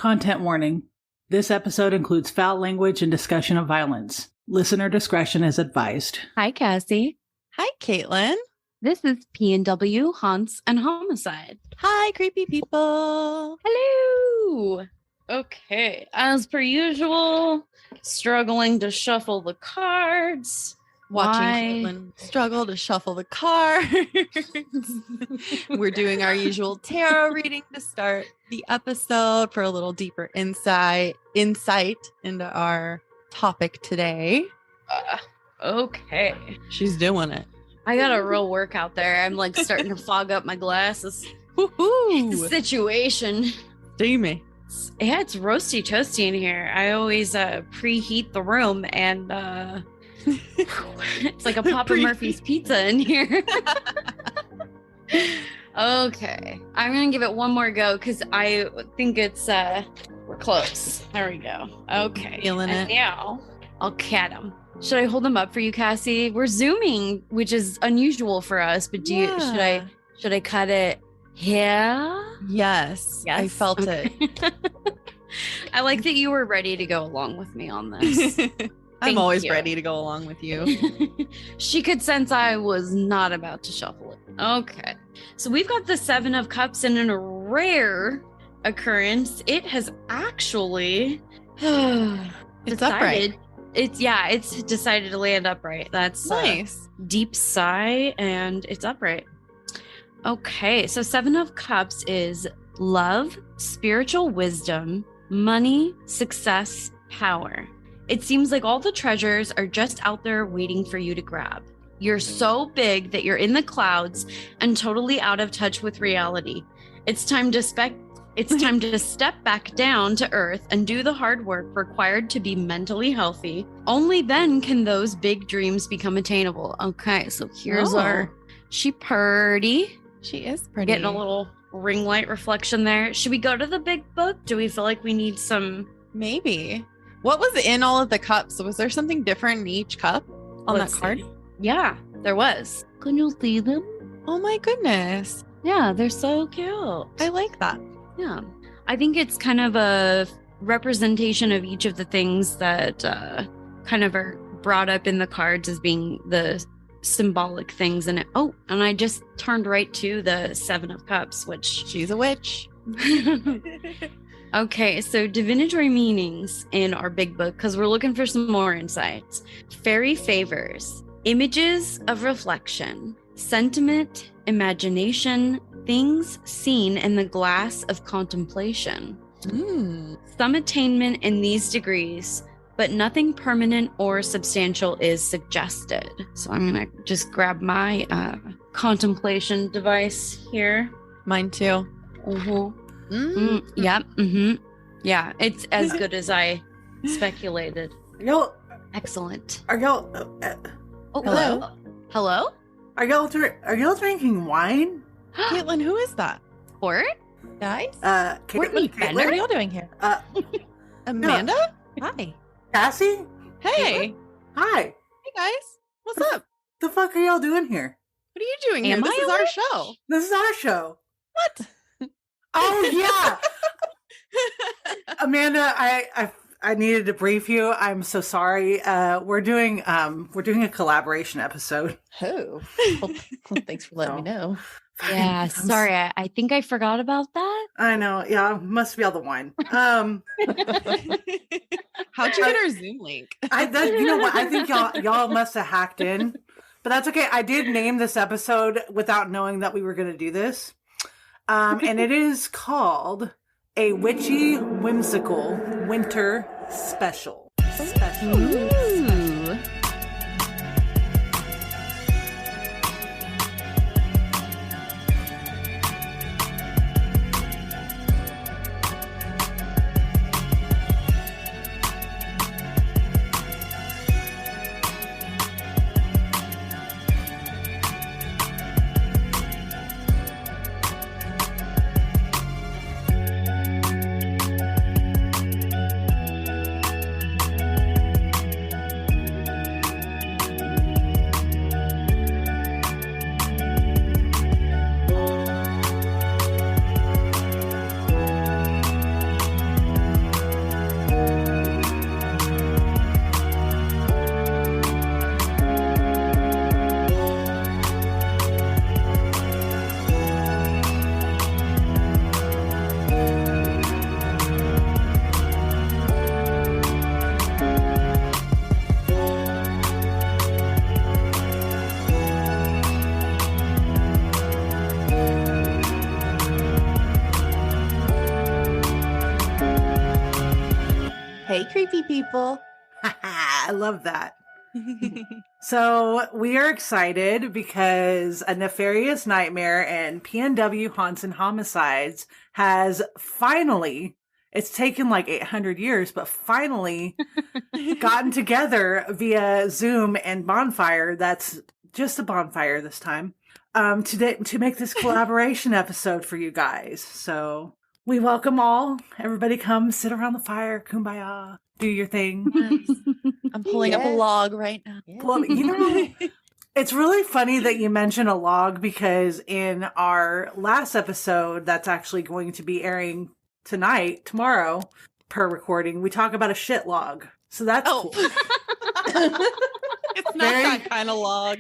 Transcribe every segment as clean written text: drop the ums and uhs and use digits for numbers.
Content warning. This episode includes foul language and discussion of violence. Listener discretion is advised. Hi, Cassie. Hi, Caitlin. This is P&W, Haunts, and Homicide. Hi, creepy people. Hello. Okay, as per usual, struggling to shuffle the cards. Watching Caitlin struggle to shuffle the cards. We're doing our usual tarot reading to start the episode for a little deeper insight into our topic today. Okay. She's doing it. I got a real workout there. I'm like starting to fog up my glasses. Woohoo! Situation. Steamy. Yeah, it's roasty toasty in here. I always preheat the room and it's like a Papa Murphy's pizza in here. Okay. I'm going to give it one more go because I think it's, we're close. There we go. Okay. Feeling and it. Now I'll cat him. Should I hold him up for you, Cassie? We're Zooming, which is unusual for us, but should I cut it? Yeah. Yes. I felt it. I like that you were ready to go along with me on this. I'm always ready to go along with you. She could sense I was not about to shuffle it. Okay. So we've got the 7 of Cups, and in a rare occurrence, it has actually It's upright. It's decided to land upright. That's nice. Deep sigh, and it's upright. Okay. So 7 of Cups is love, spiritual wisdom, money, success, power. It seems like all the treasures are just out there waiting for you to grab. You're so big that you're in the clouds and totally out of touch with reality. It's time to step back down to earth and do the hard work required to be mentally healthy. Only then can those big dreams become attainable. Okay, so here's she pretty. She is pretty. Getting a little ring light reflection there. Should we go to the big book? Do we feel like we need some? Maybe. What was in all of the cups? Was there something different in each cup on that card? See. Yeah, there was. Can you see them? Oh my goodness. Yeah, they're so cute. I like that. Yeah. I think it's kind of a representation of each of the things that kind of are brought up in the cards as being the symbolic things in it. Oh, and I just turned right to the 7 of Cups, which... She's a witch. Okay, so divinatory meanings in our big book, because we're looking for some more insights. Fairy favors, images of reflection, sentiment, imagination, things seen in the glass of contemplation. Some attainment in these degrees, but nothing permanent or substantial is suggested. So I'm going to just grab my contemplation device here. Mine too. Yep. Yeah, it's as good as I speculated. Excellent. Are y'all? Hello. Hello. Are y'all drinking wine? Caitlin, who is that? Sport? Guys? Caitlin, What are y'all doing here? Amanda? Hi. Cassie? Hey. Hi. Hey, guys. What's up? The fuck are y'all doing here? What are you doing here? This is our show. This is our show. What? Oh yeah. Amanda, I needed to brief you. I'm so sorry. We're doing a collaboration episode. Oh. Well, thanks for letting me know. Yeah, sorry. I think I forgot about that. I know. Yeah, must be all the wine. How'd you get our Zoom link? You know what? I think y'all must have hacked in, but that's okay. I did name this episode without knowing that we were going to do this. And it is called a Witchy Whimsical Winter Special. Ooh. Hey, creepy people. I love that. So we are excited because A Nefarious Nightmare and PNW Haunts and Homicides has finally, it's taken like 800 years, but finally gotten together via Zoom and Bonfire. That's just a bonfire this time. To make this collaboration episode for you guys. So we welcome all. Everybody come sit around the fire, kumbaya, do your thing. I'm pulling up a log right now. Well, you know, it's really funny that you mention a log because in our last episode, that's actually going to be airing tomorrow, per recording, we talk about a shit log. So that's cool. It's not that kind of log.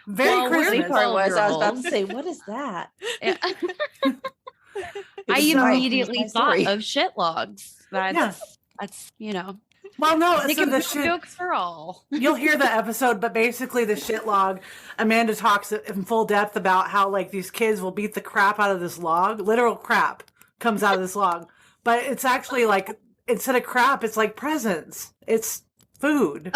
Very Christmas. Part was, I was about to say, what is that? Yeah. I immediately thought of shit logs. That's Well, no, think so of the jokes for all. You'll hear the episode, but basically the shit log, Amanda talks in full depth about how like these kids will beat the crap out of this log. Literal crap comes out of this log. But it's actually like, instead of crap, it's like presents. It's food.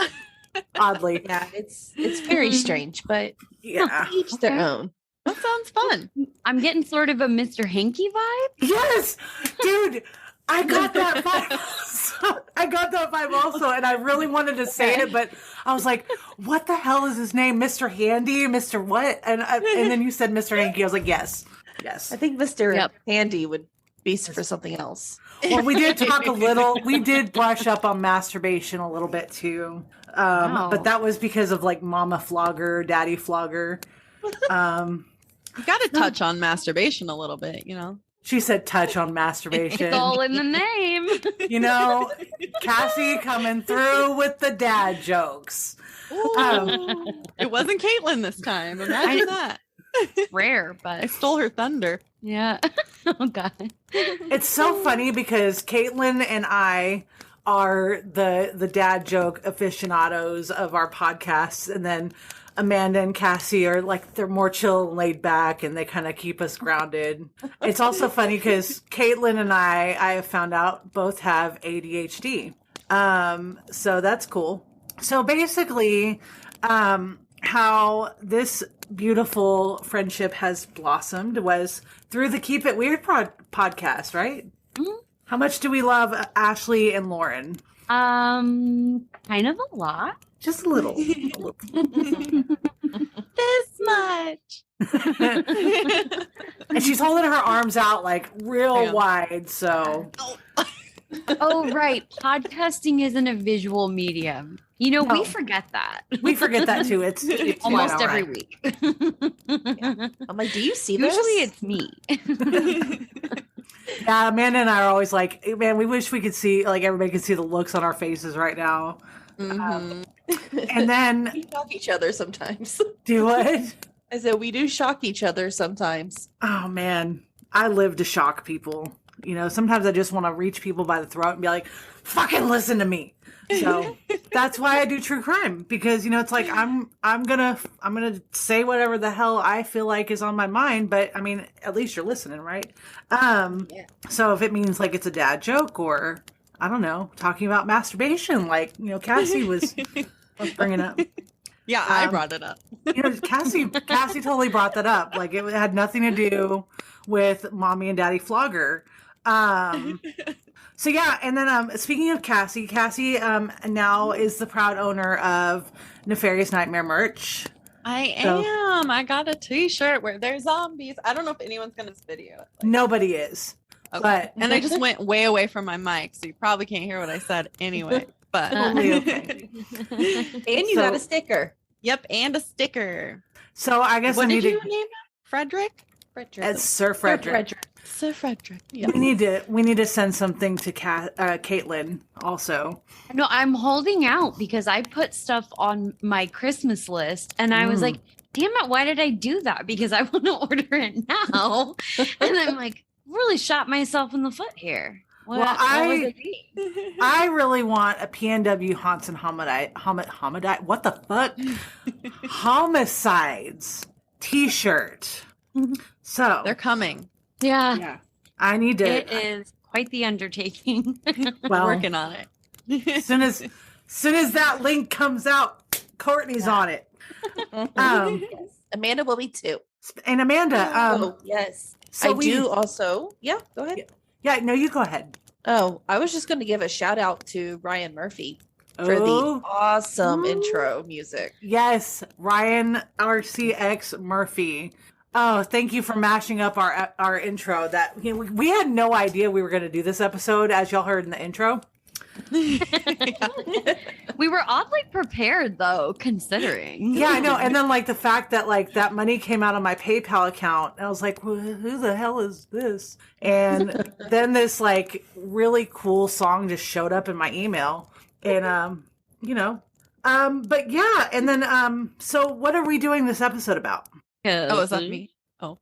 Oddly. Yeah, it's very strange, but yeah. each their own. That sounds fun. I'm getting sort of a Mr. Hanky vibe. Yes! Dude, I got that vibe. I got that vibe also, and I really wanted to say it, but I was like, what the hell is his name? Mr. Handy? Mr. what? And then you said Mr. Hanky. I was like, yes. I think Mr. Handy would be for something else. Well, we did talk we did brush up on masturbation a little bit too. But that was because of like Mama Flogger, Daddy Flogger. You got to touch on masturbation a little bit, She said touch on masturbation. It's all in the name. Cassie coming through with the dad jokes. It wasn't Caitlin this time. Imagine that. Rare, but I stole her thunder. Yeah. Oh God. It's so funny because Caitlin and I are the dad joke aficionados of our podcasts, and then Amanda and Cassie are like, they're more chill and laid back, and they kind of keep us grounded. It's also funny because Caitlin and I have found out, both have ADHD. So that's cool. So basically, how this beautiful friendship has blossomed was through the Keep It Weird podcast, right? Mm-hmm. How much do we love Ashley and Lauren? Kind of a lot. Just a little. This much. And she's holding her arms out like real wide, so. Oh, right. Podcasting isn't a visual medium. We forget that. We forget that too. It's almost every week. Yeah. I'm like, do you see this? Usually it's me. Yeah, Amanda and I are always like, man, we wish we could see, like, everybody could see the looks on our faces right now. Mm-hmm. And then we shock each other sometimes. Do what? I said we do shock each other sometimes. Oh man, I live to shock people. Sometimes I just want to reach people by the throat and be like, fucking listen to me. So that's why I do true crime, because it's like I'm gonna say whatever the hell I feel like is on my mind, but I mean, at least you're listening, right? So if it means like it's a dad joke, or I don't know, talking about masturbation, like Cassie was bringing up. Yeah, I brought it up. Cassie totally brought that up. Like it had nothing to do with Mommy and Daddy Flogger. So yeah, and then speaking of Cassie now is the proud owner of Nefarious Nightmare merch. I am. I got a t-shirt where there's zombies. I don't know if anyone's going to video it. Nobody is. Okay. But and I just went way away from my mic, so you probably can't hear what I said anyway. But okay. And you got a sticker. Yep, and a sticker. So I guess what I need did you to name him? Frederick? It's Sir Frederick. Sir Frederick. Yep. We need to send something to Caitlin also. No, I'm holding out because I put stuff on my Christmas list, and I was like, damn it, why did I do that? Because I want to order it now. And I'm like, really shot myself in the foot here. What, Well, what was it mean? I really want a PNW Haunts and Homicide. What the fuck? Homicides t-shirt. So They're coming. Yeah, I need to. it is quite the undertaking. Well, Working on it. as soon as that link comes out, Courtney's on it. Yes. Amanda will be too. And Amanda, Yes. so I do also. Yeah, go ahead. Yeah, no, you go ahead. Oh, I was just going to give a shout out to Ryan Murphy for Oh. the awesome intro music. Yes, Ryan RCX Murphy. Oh, thank you for mashing up our intro. That we had no idea we were going to do this episode, as y'all heard in the intro. We were oddly prepared, though, considering. Yeah, I know. And then like the fact that like that money came out of my PayPal account, and I was like, well, who the hell is this? And then this like really cool song just showed up in my email, and but yeah, and then so what are we doing this episode about? Oh, is that me? Oh.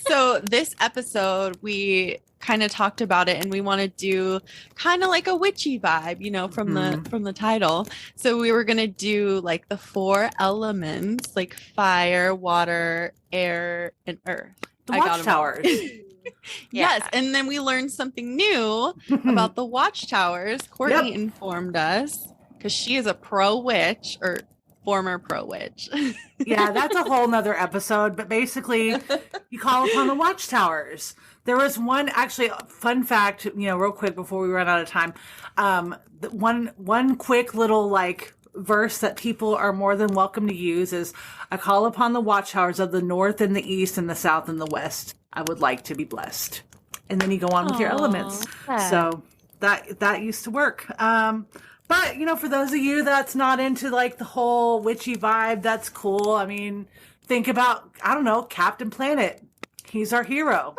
So this episode, we kind of talked about it, and we want to do kind of like a witchy vibe, from the title. So we were gonna do like the 4 elements, like fire, water, air, and earth. The I got 'em all. Watchtowers. Yes, and then we learned something new about the Watchtowers. Courtney informed us because she is a pro witch, or former pro witch. Yeah, that's a whole nother episode. But basically, you call upon the Watchtowers. There was one, actually, fun fact, real quick before we run out of time. One quick little like verse that people are more than welcome to use is, "I call upon the Watchtowers of the north and the east and the south and the west. I would like to be blessed." And then you go on with your elements. So that used to work. But, for those of you that's not into like the whole witchy vibe, that's cool. I mean, think about, I don't know, Captain Planet. He's our hero.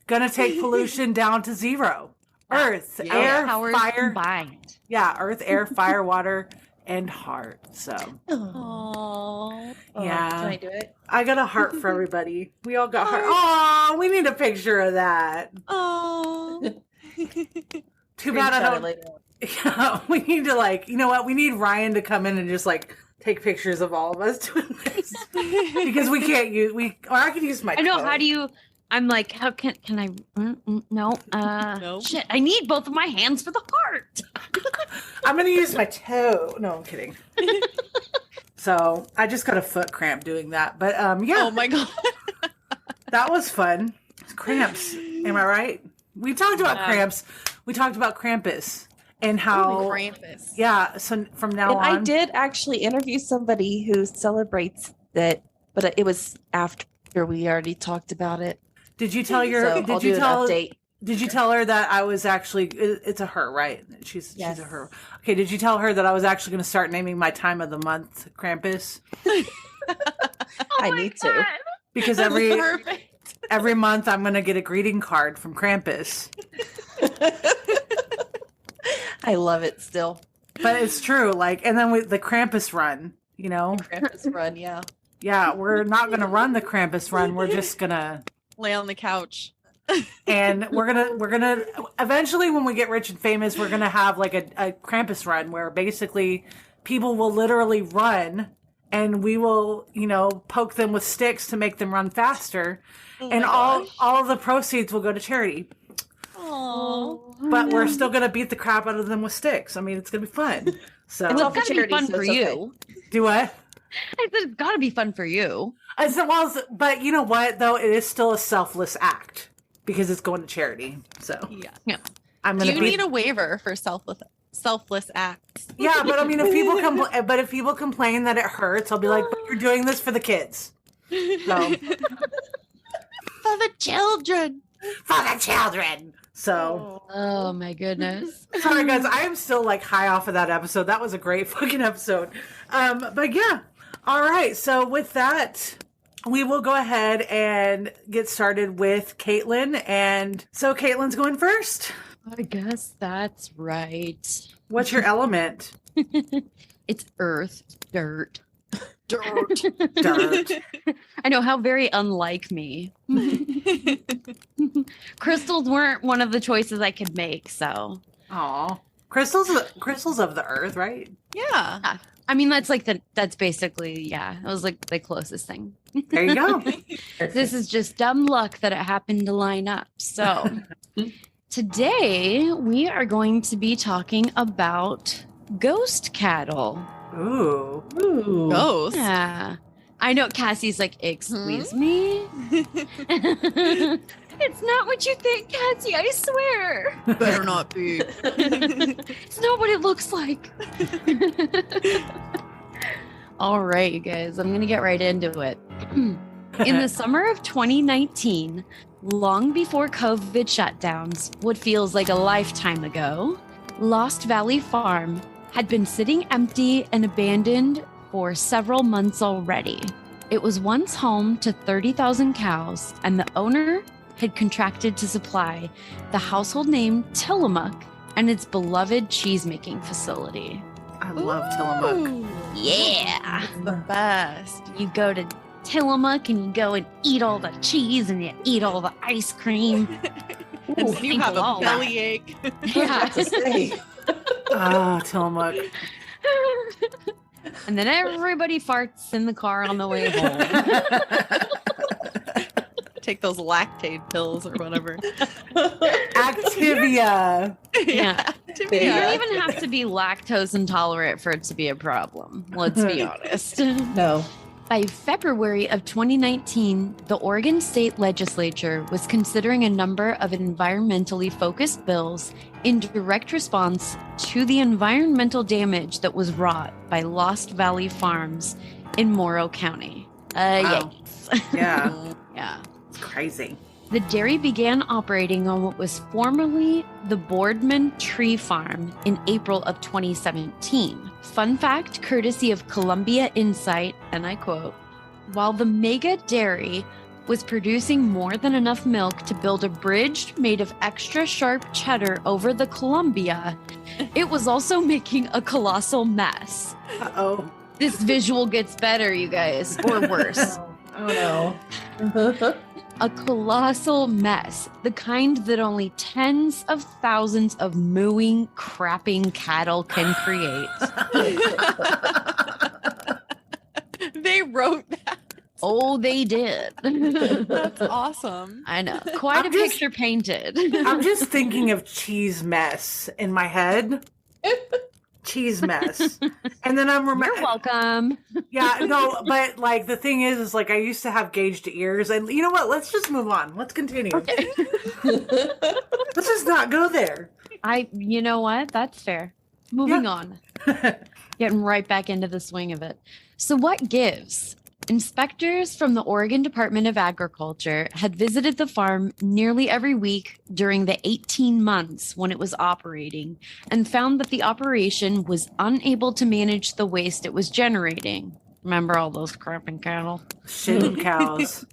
Gonna take pollution down to 0. Earth, air, powers fire. combined. Yeah, earth, air, fire, water, and heart. So, Aww. yeah. Can I do it? I got a heart for everybody. We all got heart. Oh, we need a picture of that. Oh. Too bad I Screenshot it don't. later. Yeah, we need to like, you know what? We need Ryan to come in and just like take pictures of all of us doing this because we can't use or I can use my. I know. code. How do you? I'm like, how can I? No. Nope. Shit. I need both of my hands for the heart. I'm gonna use my toe. No, I'm kidding. So I just got a foot cramp doing that, but yeah. Oh my god. That was fun. Cramps. Am I right? We talked about cramps. We talked about Krampus and how. Krampus. Yeah. So from now And on, I did actually interview somebody who celebrates that, but it was after we already talked about it. Did you tell your? So did I'll you do tell? an update. Did you tell her that I was actually? It's a her, right? She's Yes. a her. Okay. Did you tell her that I was actually going to start naming my time of the month Krampus? I need to. Because every month I'm going to get a greeting card from Krampus. I love it still. But it's true. Like, and then the Krampus run. Krampus run, yeah. Yeah, we're not going to run the Krampus run. We're just going to. Lay on the couch. And we're gonna eventually, when we get rich and famous, we're gonna have like a Krampus run where basically people will literally run and we will, poke them with sticks to make them run faster. And all of the proceeds will go to charity. Oh. But we're still gonna beat the crap out of them with sticks. I mean, it's gonna be fun. So It's all for gotta be charity, fun so for it's okay. you. do what? I said it's gotta be fun for you. I said, but you know what though? It is still a selfless act because it's going to charity. So Yeah. I'm Do gonna you be. need a waiver for selfless acts? Yeah, but I mean, if people complain that it hurts, I'll be like, but you're doing this for the kids. So For the children. for the children. So Oh my goodness. sorry guys, I am still like high off of that episode. That was a great fucking episode. But yeah. All right. So with that, we will go ahead and get started with Caitlin. And so Caitlin's going first. I guess that's right. What's your element? It's earth, dirt, Dirt. Dirt. I know, how very unlike me. Crystals weren't one of the choices I could make, so. Aw. Crystals of the earth, right? Yeah. I mean, that's basically, yeah, it was like the closest thing. There you go. This is just dumb luck that it happened to line up. So today we are going to be talking about ghost cattle. Ooh. Ghost. Yeah. I know Cassie's like, excuse me? It's not what you think, Cassie, I swear. Better not be. It's not what it looks like. All right, you guys, I'm going to get right into it. In the summer of 2019, long before COVID shutdowns, what feels like a lifetime ago, Lost Valley Farm had been sitting empty and abandoned for several months already. It was once home to 30,000 cows, and the owner had contracted to supply the household name Tillamook and its beloved cheese-making facility. I love Tillamook. Yeah! It's the best. You go to Tillamook and you go and eat all the cheese and you eat all the ice cream. And so you have a all that. bellyache. Yeah. Oh, Tillamook. And then everybody farts in the car on the way home. Take those lactate pills or whatever. Activia. Yeah. You Yeah. don't even have to be lactose intolerant for it to be a problem. Let's be honest. No. By February of 2019, the Oregon State Legislature was considering a number of environmentally focused bills in direct response to the environmental damage that was wrought by Lost Valley Farms in Morrow County. Wow. Yikes. Yeah. Yeah. It's crazy. The dairy began operating on what was formerly the Boardman Tree Farm in April of 2017. Fun fact, courtesy of Columbia Insight, and I quote, while the mega dairy was producing more than enough milk to build a bridge made of extra sharp cheddar over the Columbia, it was also making a colossal mess. Uh-oh. This visual gets better, you guys, or worse. Oh no. A colossal mess, the kind that only tens of thousands of mooing, crapping cattle can create. They wrote that. Oh, they did. That's awesome. I know. Quite I'm a just- picture painted. I'm just thinking of cheese mess in my head. Cheese mess. And then I'm You're remembering. welcome. Yeah, no, but like the thing is like I used to have gauged ears, and you know what? Let's just move on. Let's continue. Let's just not go there. You know what? That's fair. Moving on. Getting right back into the swing of it. So what gives? Inspectors from the Oregon Department of Agriculture had visited the farm nearly every week during the 18 months when it was operating and found that the operation was unable to manage the waste it was generating. Remember all those crapping cattle? Shitting cows.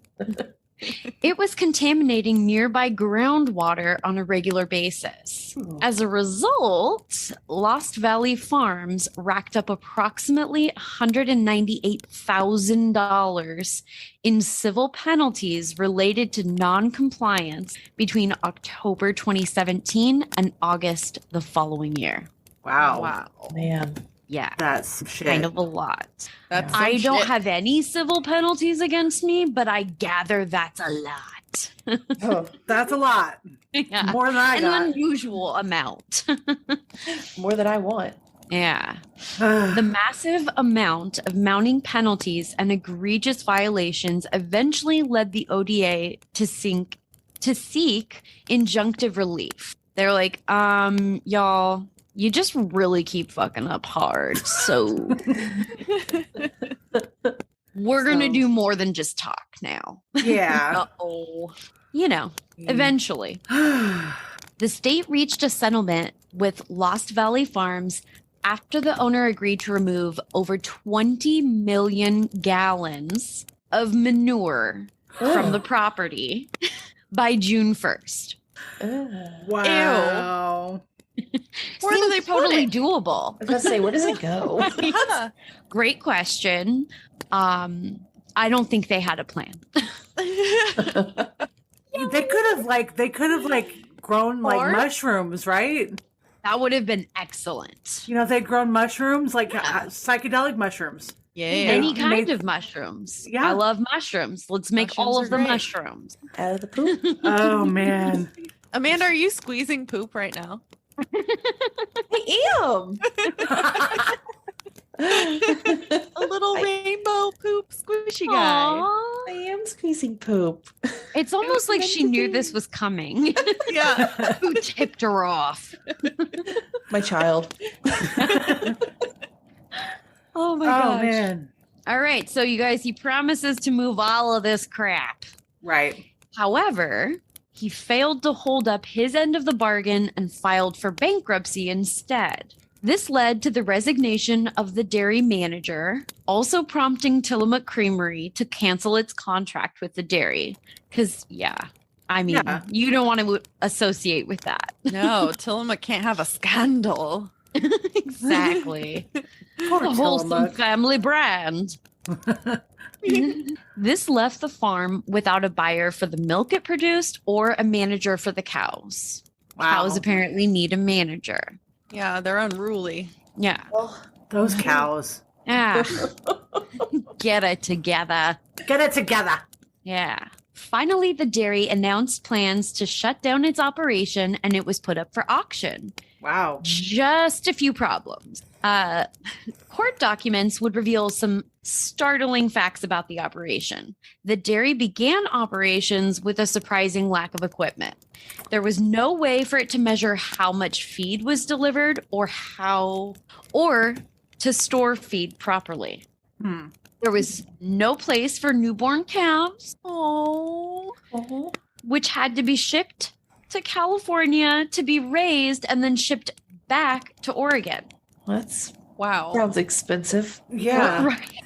It was contaminating nearby groundwater on a regular basis. As a result, Lost Valley Farms racked up approximately $198,000 in civil penalties related to non-compliance between October 2017 and August the following year. Wow. Man. Yeah, That's some shit. kind of a lot. That's I some don't shit. have any civil penalties against me, but I gather that's a lot. Oh, That's a lot. Yeah. More than I An got. unusual amount. more than I want. Yeah. The massive amount of mounting penalties and egregious violations eventually led the ODA to seek injunctive relief. They're like, y'all, you just really keep fucking up hard. So we're going to do more than just talk now. Yeah. Uh-oh. You know, eventually. The state reached a settlement with Lost Valley Farms after the owner agreed to remove over 20 million gallons of manure from the property by June 1st. Wow. Where do they put totally it? doable. I was going to say, where does it go? Yeah. Great question. I don't think they had a plan. They could have grown like Or- mushrooms, right? That would have been excellent. You know, if they'd grown mushrooms, like psychedelic mushrooms. Yeah. Any Yeah. kind Made- of mushrooms. Yeah. I love mushrooms. Let's make all Mushrooms of are the great. mushrooms. Out of the poop. Oh man. Amanda, are you squeezing poop right now? I am. A little rainbow poop squishy guy. Aw. I am squeezing poop. It's almost like she knew this was coming. Yeah. Who tipped her off? My child. Oh my Oh gosh. man. All right. So, you guys, he promises to move all of this crap. Right. However, he failed to hold up his end of the bargain and filed for bankruptcy instead. This led to the resignation of the dairy manager, also prompting Tillamook Creamery to cancel its contract with the dairy. Because, Yeah. you don't want to associate with that. No, Tillamook can't have a scandal. Exactly. Poor A wholesome Tillamook. family brand. This left the farm without a buyer for the milk it produced or a manager for the cows. Cows apparently need a manager. Yeah, they're unruly. Yeah. Those cows. Yeah. Get it together. Get it together. Yeah. Finally, the dairy announced plans to shut down its operation and it was put up for auction. Wow. Just a few problems. Court documents would reveal some startling facts about the operation. The dairy began operations with a surprising lack of equipment. There was no way for it to measure how much feed was delivered or to store feed properly. Hmm. There was no place for newborn calves, which had to be shipped to California to be raised and then shipped back to Oregon. That's Wow. sounds expensive. Yeah. Right.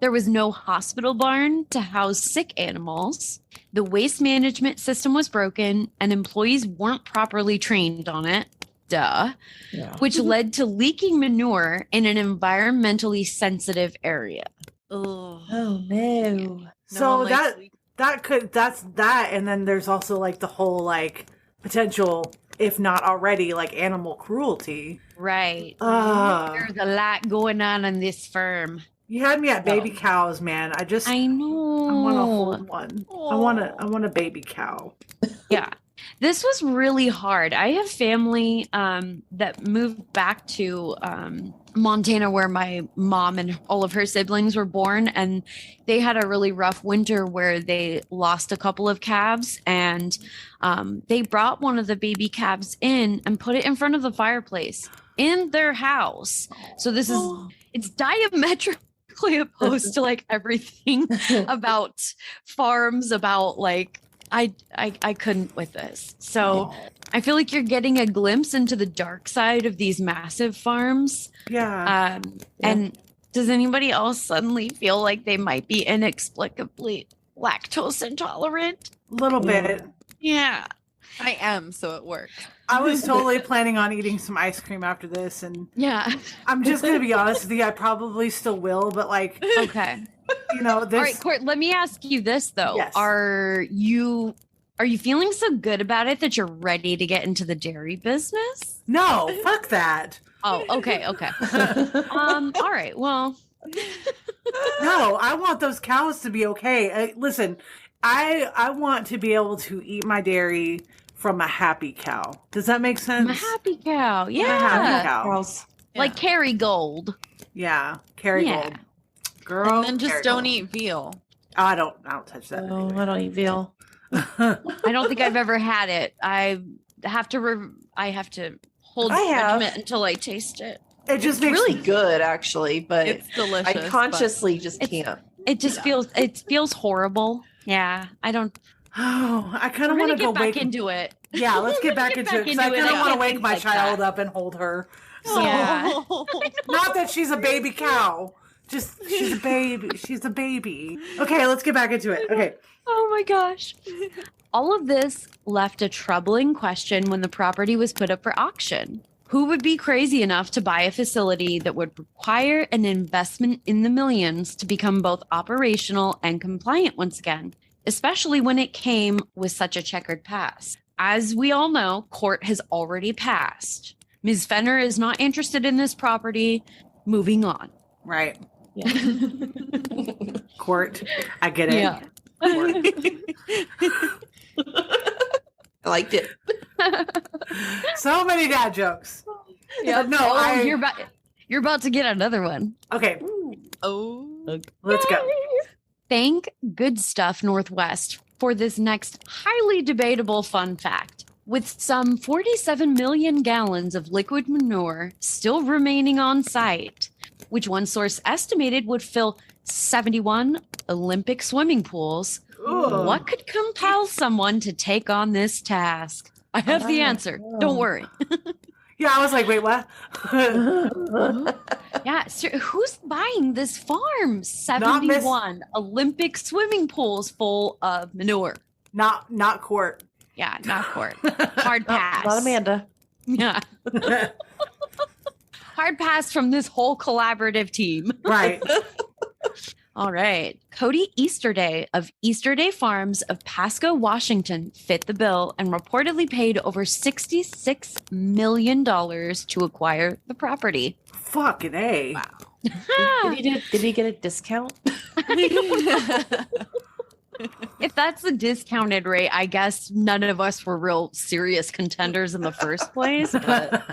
There was no hospital barn to house sick animals. The waste management system was broken and employees weren't properly trained on it. Duh. Yeah. Which led to leaking manure in an environmentally sensitive area. Ugh. Oh no. So one likes leak- that's that, and then there's also like the whole like potential, if not already, like animal cruelty. Right. Ah. There's a lot going on in this firm. You had me at baby cows, man. I know. want to hold one. I want a baby cow. Yeah. This was really hard. I have family that moved back to Montana where my mom and all of her siblings were born. And they had a really rough winter where they lost a couple of calves. And they brought one of the baby calves in and put it in front of the fireplace in their house. So this is, it's diametrically opposed to like everything about farms, about like, I couldn't with this. So I feel like you're getting a glimpse into the dark side of these massive farms. Yeah. And does anybody else suddenly feel like they might be inexplicably lactose intolerant? A little bit. Yeah. I am, so it works. I was totally planning on eating some ice cream after this, and Yeah. I'm just gonna be honest with you. I probably still will, but like, Okay. you know, this. All right, Court, let me ask you this though. Yes. Are you feeling so good about it that you're ready to get into the dairy business? No, fuck that. Oh, okay. All right. Well, No, I want those cows to be okay. Listen, I want to be able to eat my dairy from a happy cow. Does that make sense? I'm a happy cow. A Yeah. happy cow. Cows. Like Kerrygold. Yeah, Kerrygold. Yeah. Girl, And then just don't Kerrygold. eat veal. I don't touch that. Oh, anyway. I don't eat veal. I don't think I've ever had it. I have to hold I have. judgment until I taste it. It just It's makes really good, actually, but It's delicious. I but- consciously just It's- can't. It just feels horrible. Yeah. I don't. Oh, I kind We're of want gonna to go get back wake. into it. Yeah, let's get back Get into back it because I into it. kind of I want to can't wake think my like child that. up and hold her. So, Yeah. not that she's a baby cow. Just she's a baby. She's a baby. Okay, let's get back into it. Okay. Oh my gosh. All of this left a troubling question when the property was put up for auction. Who would be crazy enough to buy a facility that would require an investment in the millions to become both operational and compliant once again, especially when it came with such a checkered past? As we all know, court has already passed. Ms. Fenner is not interested in this property. Moving on. Right. Yeah. Court. I get it. Yeah. Court. I liked it. So many dad jokes. Yeah. No, Oh, you're about to get another one. Okay, Oh. let's go. Thank Good Stuff Northwest for this next highly debatable fun fact. With some 47 million gallons of liquid manure still remaining on site, which one source estimated would fill 71 Olympic swimming pools, Ooh. what could compel someone to take on this task? I have the answer. Don't worry. Yeah, I was like, wait, what? Yeah, so who's buying this farm? 71 Olympic swimming pools full of manure. Not court. Yeah, not court. Hard pass. Not Amanda. Yeah. Hard pass from this whole collaborative team. Right. All right. Cody Easterday of Easterday Farms of Pasco, Washington fit the bill and reportedly paid over $66 million to acquire the property. Fucking A. Wow. Did he get a discount? If that's the discounted rate, I guess none of us were real serious contenders in the first place. But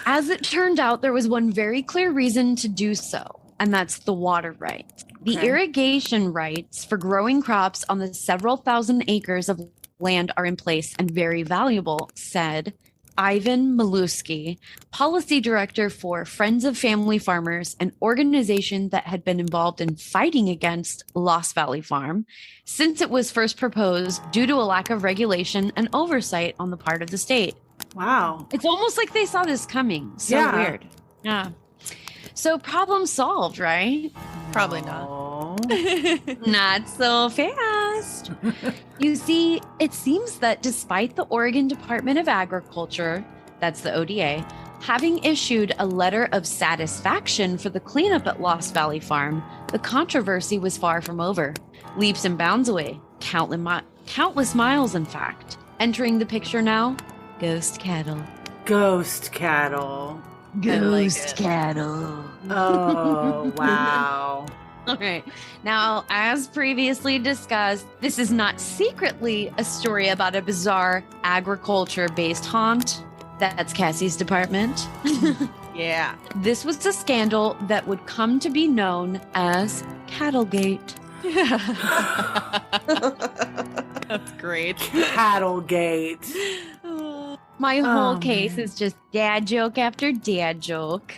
as it turned out, there was one very clear reason to do so, and that's the water rights. The Okay. irrigation rights for growing crops on the several thousand acres of land are in place and very valuable, said Ivan Maluski, policy director for Friends of Family Farmers, an organization that had been involved in fighting against Lost Valley Farm since it was first proposed due to a lack of regulation and oversight on the part of the state. Wow. It's almost like they saw this coming. So Yeah. weird. Yeah. So problem solved, right? Probably not. Oh. Not so fast. You see, it seems that despite the Oregon Department of Agriculture, that's the ODA, having issued a letter of satisfaction for the cleanup at Lost Valley Farm, the controversy was far from over. Leaps and bounds away, countless miles, in fact. Entering the picture now, ghost cattle. Ghost cattle. Ghost cattle. Oh, wow. All right. Now, as previously discussed, this is not secretly a story about a bizarre agriculture-based haunt. That's Cassie's department. Yeah. This was a scandal that would come to be known as Cattlegate. That's great. Cattlegate. My whole Oh, case man. is just dad joke after dad joke.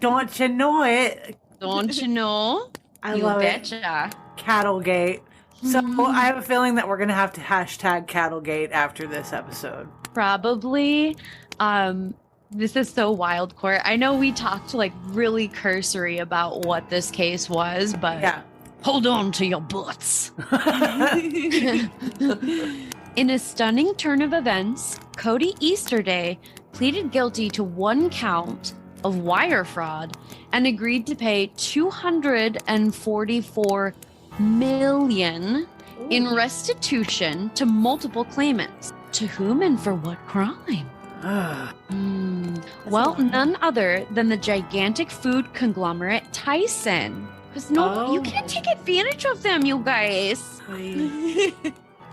Don't you know it? Don't you know? I You love betcha. it. Cattlegate. So I have a feeling that we're going to have to hashtag Cattlegate after this episode. Probably. This is so wild, Court. I know we talked like really cursory about what this case was, but Yeah. hold on to your butts. In a stunning turn of events, Cody Easterday pleaded guilty to one count of wire fraud and agreed to pay $244 million in restitution to multiple claimants. To whom and for what crime? Well, none other than the gigantic food conglomerate Tyson. Because you can't take advantage of them, you guys.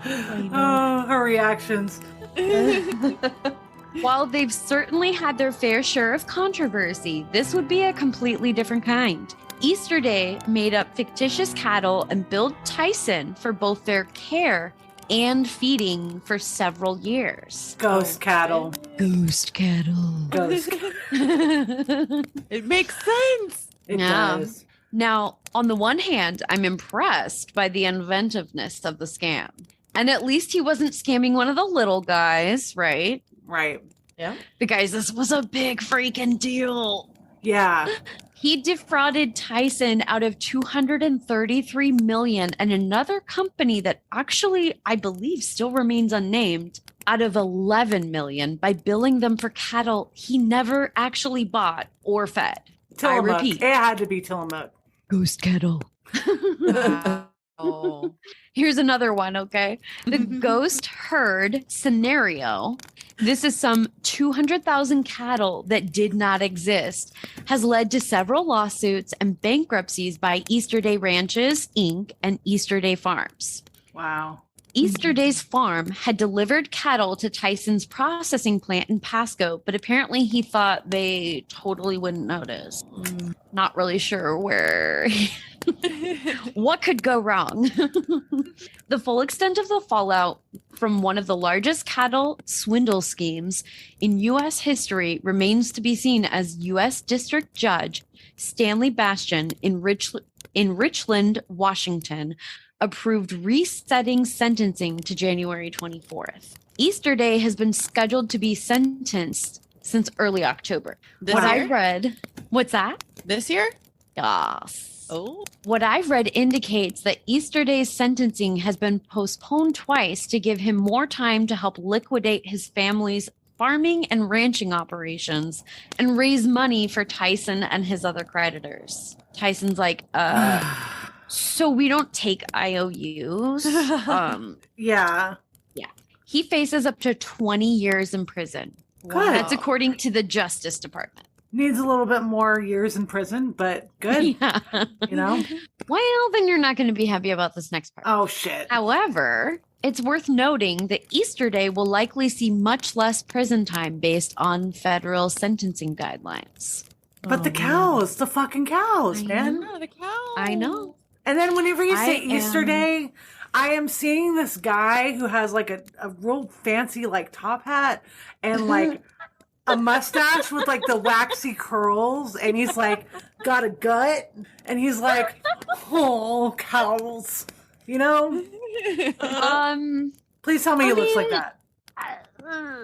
Oh, her reactions. While they've certainly had their fair share of controversy, this would be a completely different kind. Easterday made up fictitious cattle and billed Tyson for both their care and feeding for several years. Ghost cattle. Ghost cattle. Ghost. It makes sense. It Yeah. does. Now, on the one hand, I'm impressed by the inventiveness of the scam. And at least he wasn't scamming one of the little guys, right? Right. The guys, this was a big freaking deal. Yeah. He defrauded Tyson out of $233 million, and another company that actually, I believe, still remains unnamed out of 11 million by billing them for cattle he never actually bought or fed. I Tillamook. repeat. It had to be Tillamook. Ghost cattle. Oh. Here's another one, okay? The ghost herd scenario. This is some 200,000 cattle that did not exist, has led to several lawsuits and bankruptcies by Easter Day Ranches, Inc. and Easter Day Farms. Wow. Easter Day's farm had delivered cattle to Tyson's processing plant in Pasco, but apparently he thought they totally wouldn't notice. Not really sure where. What could go wrong? The full extent of the fallout from one of the largest cattle swindle schemes in U.S. history remains to be seen as U.S. District Judge Stanley Bastian in Richland, Washington, approved resetting sentencing to January 24th. Easter Day has been scheduled to be sentenced since early October. This What year? I've read, what's that? This year? Yes. Oh. What I've read indicates that Easter Day's sentencing has been postponed twice to give him more time to help liquidate his family's farming and ranching operations and raise money for Tyson and his other creditors. Tyson's like, so we don't take IOUs. Yeah. He faces up to 20 years in prison. Good. That's according to the Justice Department. Needs a little bit more years in prison, but good. Yeah. You know? Well, then you're not going to be happy about this next part. Oh, shit. However, it's worth noting that Easter Day will likely see much less prison time based on federal sentencing guidelines. But the cows, the fucking cows, I man. Oh, the cow. I know. And then whenever you say I Easter am- Day, I am seeing this guy who has like a real fancy like top hat and like a mustache with like the waxy curls, and he's like got a gut, and he's like, oh, cows, you know? Please tell me he looks like that.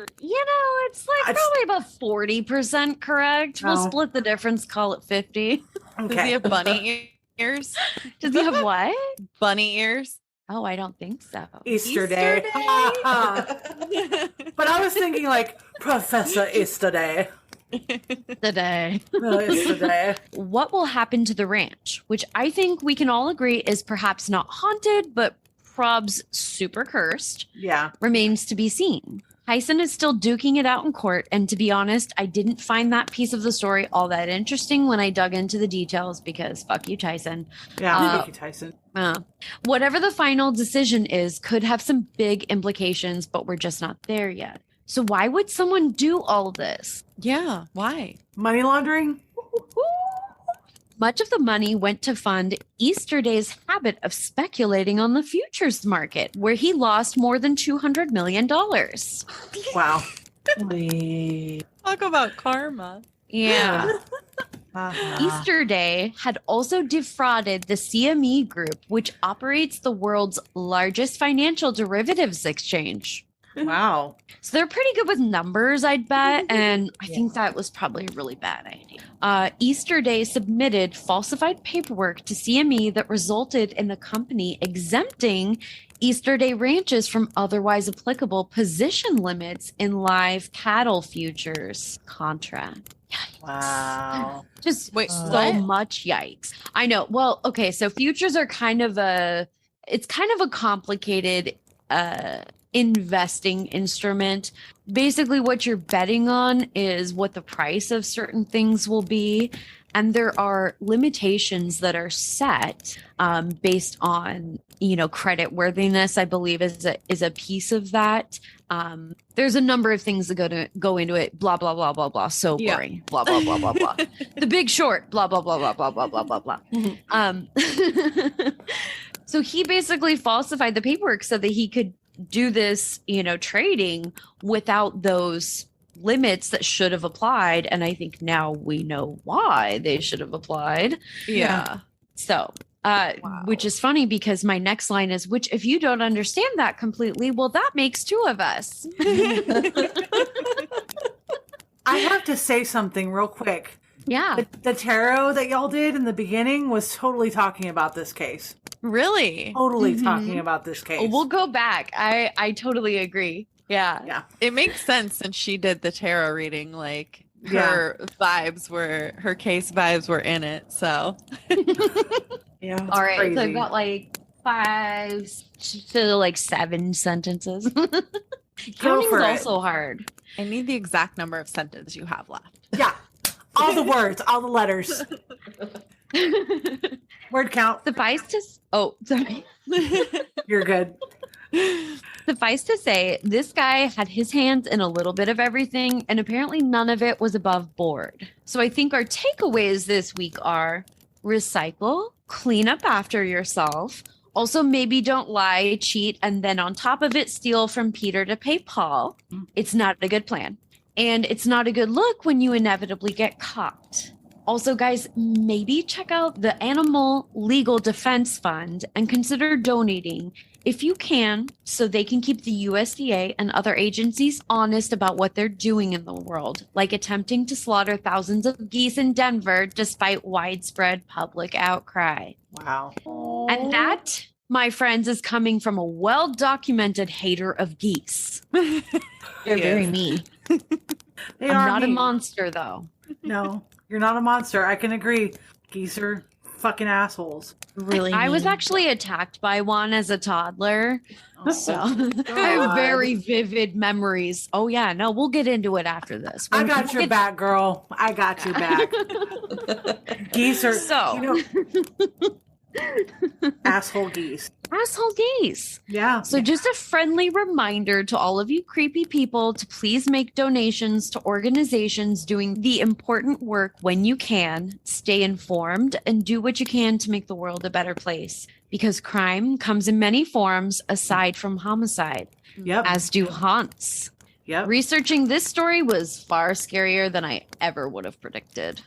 It's like probably about 40% correct. We'll Oh. split the difference, call it 50. Does he Okay. have bunny ears? Does he have what? Bunny ears? Oh, I don't think so. Easter Day. But I was thinking like Professor Easter Day. Today. Easter Day. What will happen to the ranch, which I think we can all agree is perhaps not haunted, but probs super cursed, Yeah. remains to be seen. Tyson is still duking it out in court, and to be honest, I didn't find that piece of the story all that interesting when I dug into the details because fuck you, Tyson. Yeah. Thank you, Tyson. Whatever the final decision is could have some big implications, but we're just not there yet. So why would someone do all this? Yeah. Why? Money laundering? Much of the money went to fund Easter Day's habit of speculating on the futures market, where he lost more than $200 million. Wow. Talk about karma. Yeah. Uh-huh. Easter Day had also defrauded the CME Group, which operates the world's largest financial derivatives exchange. Wow. So they're pretty good with numbers, I'd bet. And I think that was probably a really bad idea. Easter Day submitted falsified paperwork to CME that resulted in the company exempting Easter Day ranches from otherwise applicable position limits in live cattle futures contract. Yikes. Wow. Just Wait, so what? much yikes. I know. Well, okay, so futures are kind of a complicated investing instrument. Basically, what you're betting on is what the price of certain things will be. And there are limitations that are set based on, credit worthiness, I believe is a piece of that. There's a number of things that go into it. Blah, blah, blah, blah, blah. So Yeah. boring. Blah, blah, blah, blah, blah. The Big Short. Blah, blah, blah, blah, blah, blah, blah, blah, blah. So he basically falsified the paperwork so that he could do this, trading without those limits that should have applied. And I think now we know why they should have applied. Yeah. So, which is funny because my next line is, which if you don't understand that completely, well, that makes two of us. I have to say something real quick. Yeah. The tarot that y'all did in the beginning was totally talking about this case. Really? Totally talking about this case. We'll go back. I totally agree. Yeah. Yeah. It makes sense since she did the tarot reading. Like her case vibes were in it. So Yeah. All right, so crazy. I've got like 5 to like 7 sentences. Counting for is it. also hard. I need the exact number of sentences you have left. Yeah. All the words, all the letters. Word count. Suffice to sorry. You're good. Suffice to say, this guy had his hands in a little bit of everything, and apparently none of it was above board. So I think our takeaways this week are recycle, clean up after yourself. Also, maybe don't lie, cheat, and then on top of it, steal from Peter to pay Paul. It's not a good plan. And it's not a good look when you inevitably get caught. Also, guys, maybe check out the Animal Legal Defense Fund and consider donating if you can, so they can keep the USDA and other agencies honest about what they're doing in the world, like attempting to slaughter thousands of geese in Denver despite widespread public outcry. Wow. And that, my friends, is coming from a well-documented hater of geese. They're very mean. They I'm are not a mean. monster, though. No, you're not a monster. I can agree. Geese are fucking assholes. Really. I was mean. actually attacked by one as a toddler. Oh, So I have very vivid memories. Oh, yeah. No, we'll get into it after this. I got your back, girl. I got your back. Geese are, So, asshole geese. asshole geese. Yeah. So, just a friendly reminder to all of you creepy people to please make donations to organizations doing the important work when you can. Stay informed and do what you can to make the world a better place. Because crime comes in many forms aside from homicide, Yep. as do haunts. Yep. Researching this story was far scarier than I ever would have predicted.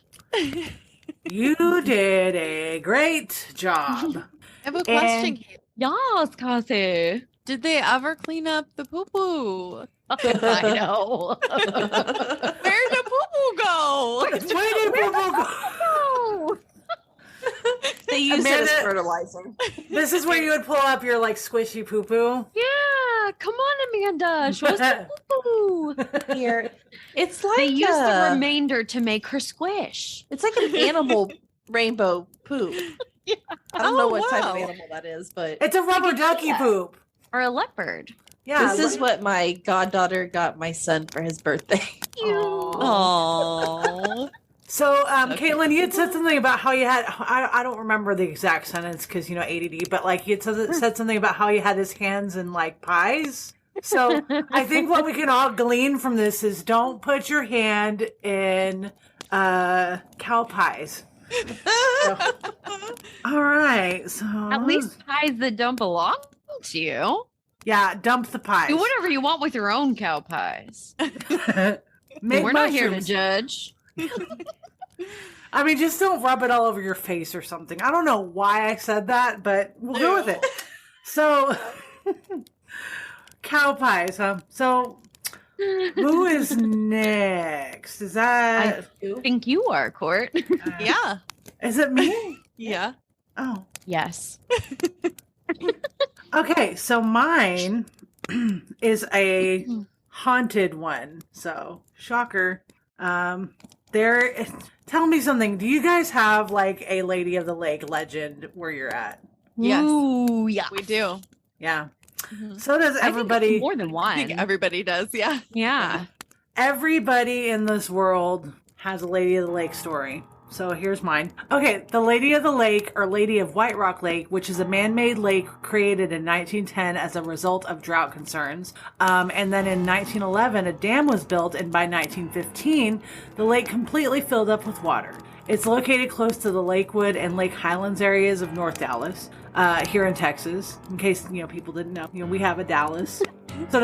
You did a great job. I have a question. Kate. Yes, Cassie. Did they ever clean up the poo poo? I know. Where'd the poo poo go? Where did people go? They use it as Amanda- fertilizer. This is where you would pull up your like squishy poo poo. Yeah, come on, Amanda. Show us the poo. Here, it's like They used the remainder to make her squish. it's like an animal rainbow poop. Yeah. I don't know Oh, what type of wow. animal that is, but It's a rubber ducky poop. Or a leopard. Yeah. this is what my goddaughter got my son for his birthday. Oh. So, Caitlin, you had said something about how you had, I don't remember the exact sentence because, you know, ADD, but like you had said something about how you had his hands in like pies. So I think what we can all glean from this is don't put your hand in cow pies. So, all right. So At least pies that don't belong to you. yeah, dump the pies. Do whatever you want with your own cow pies. Make We're not here to mushrooms. judge. I mean, just don't rub it all over your face or something. I don't know why I said that, but we'll go with it. So, cow pies, huh? So, who is next? Is that... I think you are, Court. Yeah. Is it me? Yeah. Oh. Yes. Okay, so mine is a haunted one. So, shocker. Tell me something. Do you guys have like a Lady of the Lake legend where you're at? Yes. Ooh, yeah. We do. Yeah. Mhm. So does I think everybody. it's more than I one. think everybody does. Yeah. Yeah. Everybody in this world has a Lady of the Lake story. So here's mine. Okay, the Lady of the Lake, or Lady of White Rock Lake, which is a man-made lake created in 1910 as a result of drought concerns. And then in 1911, a dam was built, and by 1915, the lake completely filled up with water. It's located close to the Lakewood and Lake Highlands areas of North Dallas, here in Texas. In case people didn't know, we have a Dallas. So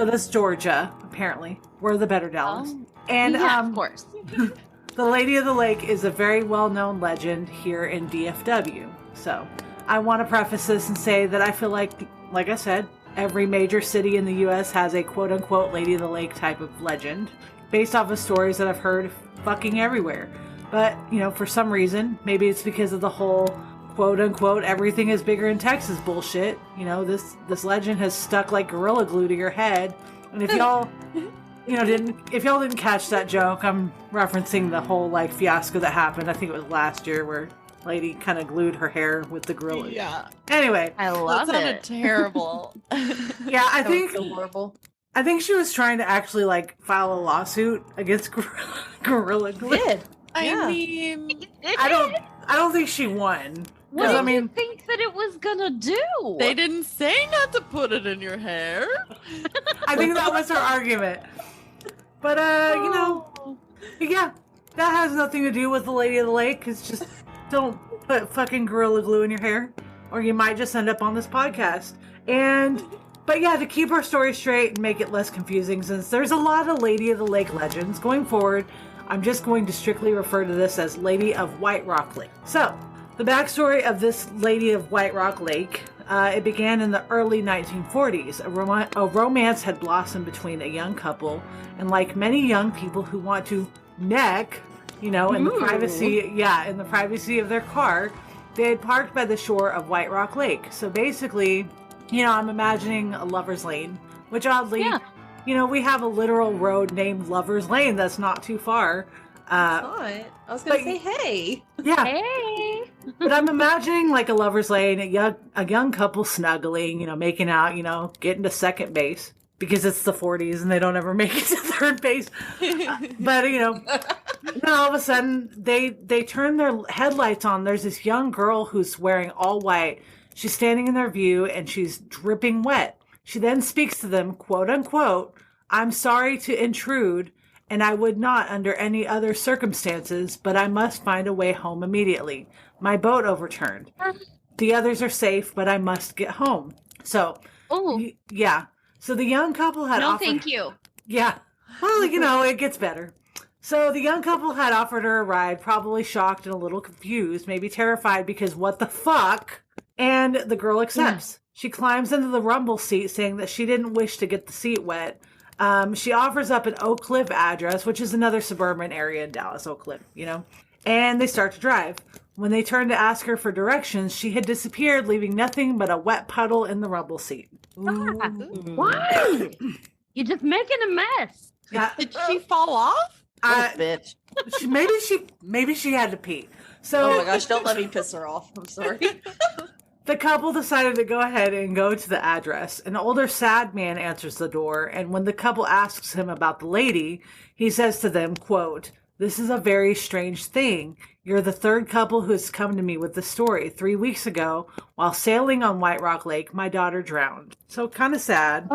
does Georgia. Apparently, we're the better Dallas. And Yeah, of course. the Lady of the Lake is a very well-known legend here in DFW. So I want to preface this and say that I feel like I said, every major city in the U.S. has a quote-unquote Lady of the Lake type of legend based off of stories that I've heard fucking everywhere. But, for some reason, maybe it's because of the whole quote-unquote everything is bigger in Texas bullshit. This legend has stuck like gorilla glue to your head And if y'all, didn't catch that joke, I'm referencing the whole like fiasco that happened. I think it was last year where lady kind of glued her hair with the gorilla. Yeah. Anyway, I love that sounded it. terrible. Yeah, I think so horrible. I think she was trying to actually like file a lawsuit against Gorilla Glue. Did. I mean, I don't think she won. What 'Cause, did I mean, you think that it was gonna do? they didn't say not to put it in your hair. I think that was her argument. But yeah, that has nothing to do with the Lady of the Lake. It's just don't put fucking Gorilla Glue in your hair, or you might just end up on this podcast. But yeah, to keep our story straight and make it less confusing, since there's a lot of Lady of the Lake legends going forward, I'm just going to strictly refer to this as Lady of White Rock Lake. So, the backstory of this Lady of White Rock Lake, it began in the early 1940s. A romance had blossomed between a young couple, and like many young people who want to neck, in the privacy of their car, they had parked by the shore of White Rock Lake. So basically, I'm imagining a lover's lane, which oddly, we have a literal road named Lover's Lane that's not too far. I was going to say, hey. Yeah. Hey. But I'm imagining like a lover's lane, a young couple snuggling, making out, getting to second base because it's the 40s and they don't ever make it to third base. But, then all of a sudden they turn their headlights on. There's this young girl who's wearing all white. She's standing in their view and she's dripping wet. She then speaks to them, quote unquote, "I'm sorry to intrude, and I would not under any other circumstances, but I must find a way home immediately. My boat overturned. The others are safe, but I must get home." So, yeah. So the young couple had offered... thank you. Yeah. Well, it gets better. So the young couple had offered her a ride, probably shocked and a little confused, maybe terrified because what the fuck? And the girl accepts. Yeah. She climbs into the rumble seat saying that she didn't wish to get the seat wet. She offers up an Oak Cliff address, which is another suburban area in Dallas, Oak Cliff, and they start to drive. When they turn to ask her for directions, she had disappeared, leaving nothing but a wet puddle in the rumble seat. Why? You're just making a mess. Did she fall off? Bitch. Maybe she had to pee. So, oh my gosh, don't let me piss her off. I'm sorry. The couple decided to go ahead and go to the address. An older, sad man answers the door, and when the couple asks him about the lady, he says to them, quote, "This is a very strange thing. You're the third couple who has come to me with the story. 3 weeks ago, while sailing on White Rock Lake, my daughter drowned." So kind of sad.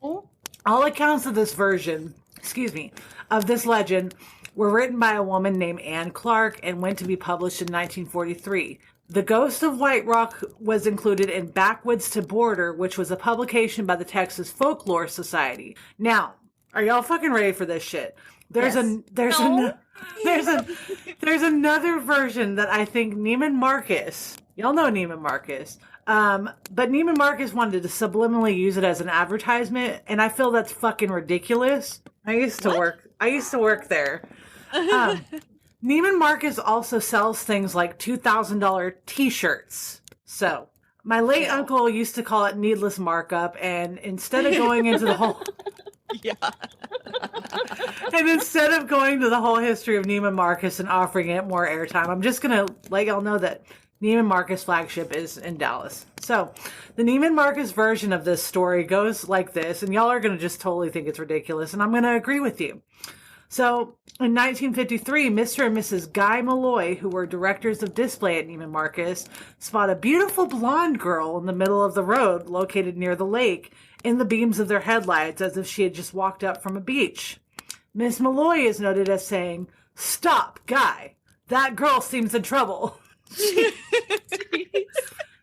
All accounts of this version, of this legend, were written by a woman named Anne Clark and went to be published in 1943. The Ghost of White Rock was included in Backwoods to Border, which was a publication by the Texas Folklore Society. Now, are y'all fucking ready for this shit? There's another version that I think Neiman Marcus, y'all know Neiman Marcus, but Neiman Marcus wanted to subliminally use it as an advertisement, and I feel that's fucking ridiculous. I used to work there. Neiman Marcus also sells things like $2,000 t-shirts. So, my late uncle used to call it needless markup, and instead of going into the whole... And instead of going to the whole history of Neiman Marcus and offering it more airtime, I'm just going to let y'all know that Neiman Marcus flagship is in Dallas. So, the Neiman Marcus version of this story goes like this, and y'all are going to just totally think it's ridiculous, and I'm going to agree with you. So, in 1953, Mr. and Mrs. Guy Malloy, who were directors of display at Neiman Marcus, spot a beautiful blonde girl in the middle of the road located near the lake in the beams of their headlights as if she had just walked up from a beach. Miss Malloy is noted as saying, "Stop, Guy. That girl seems in trouble.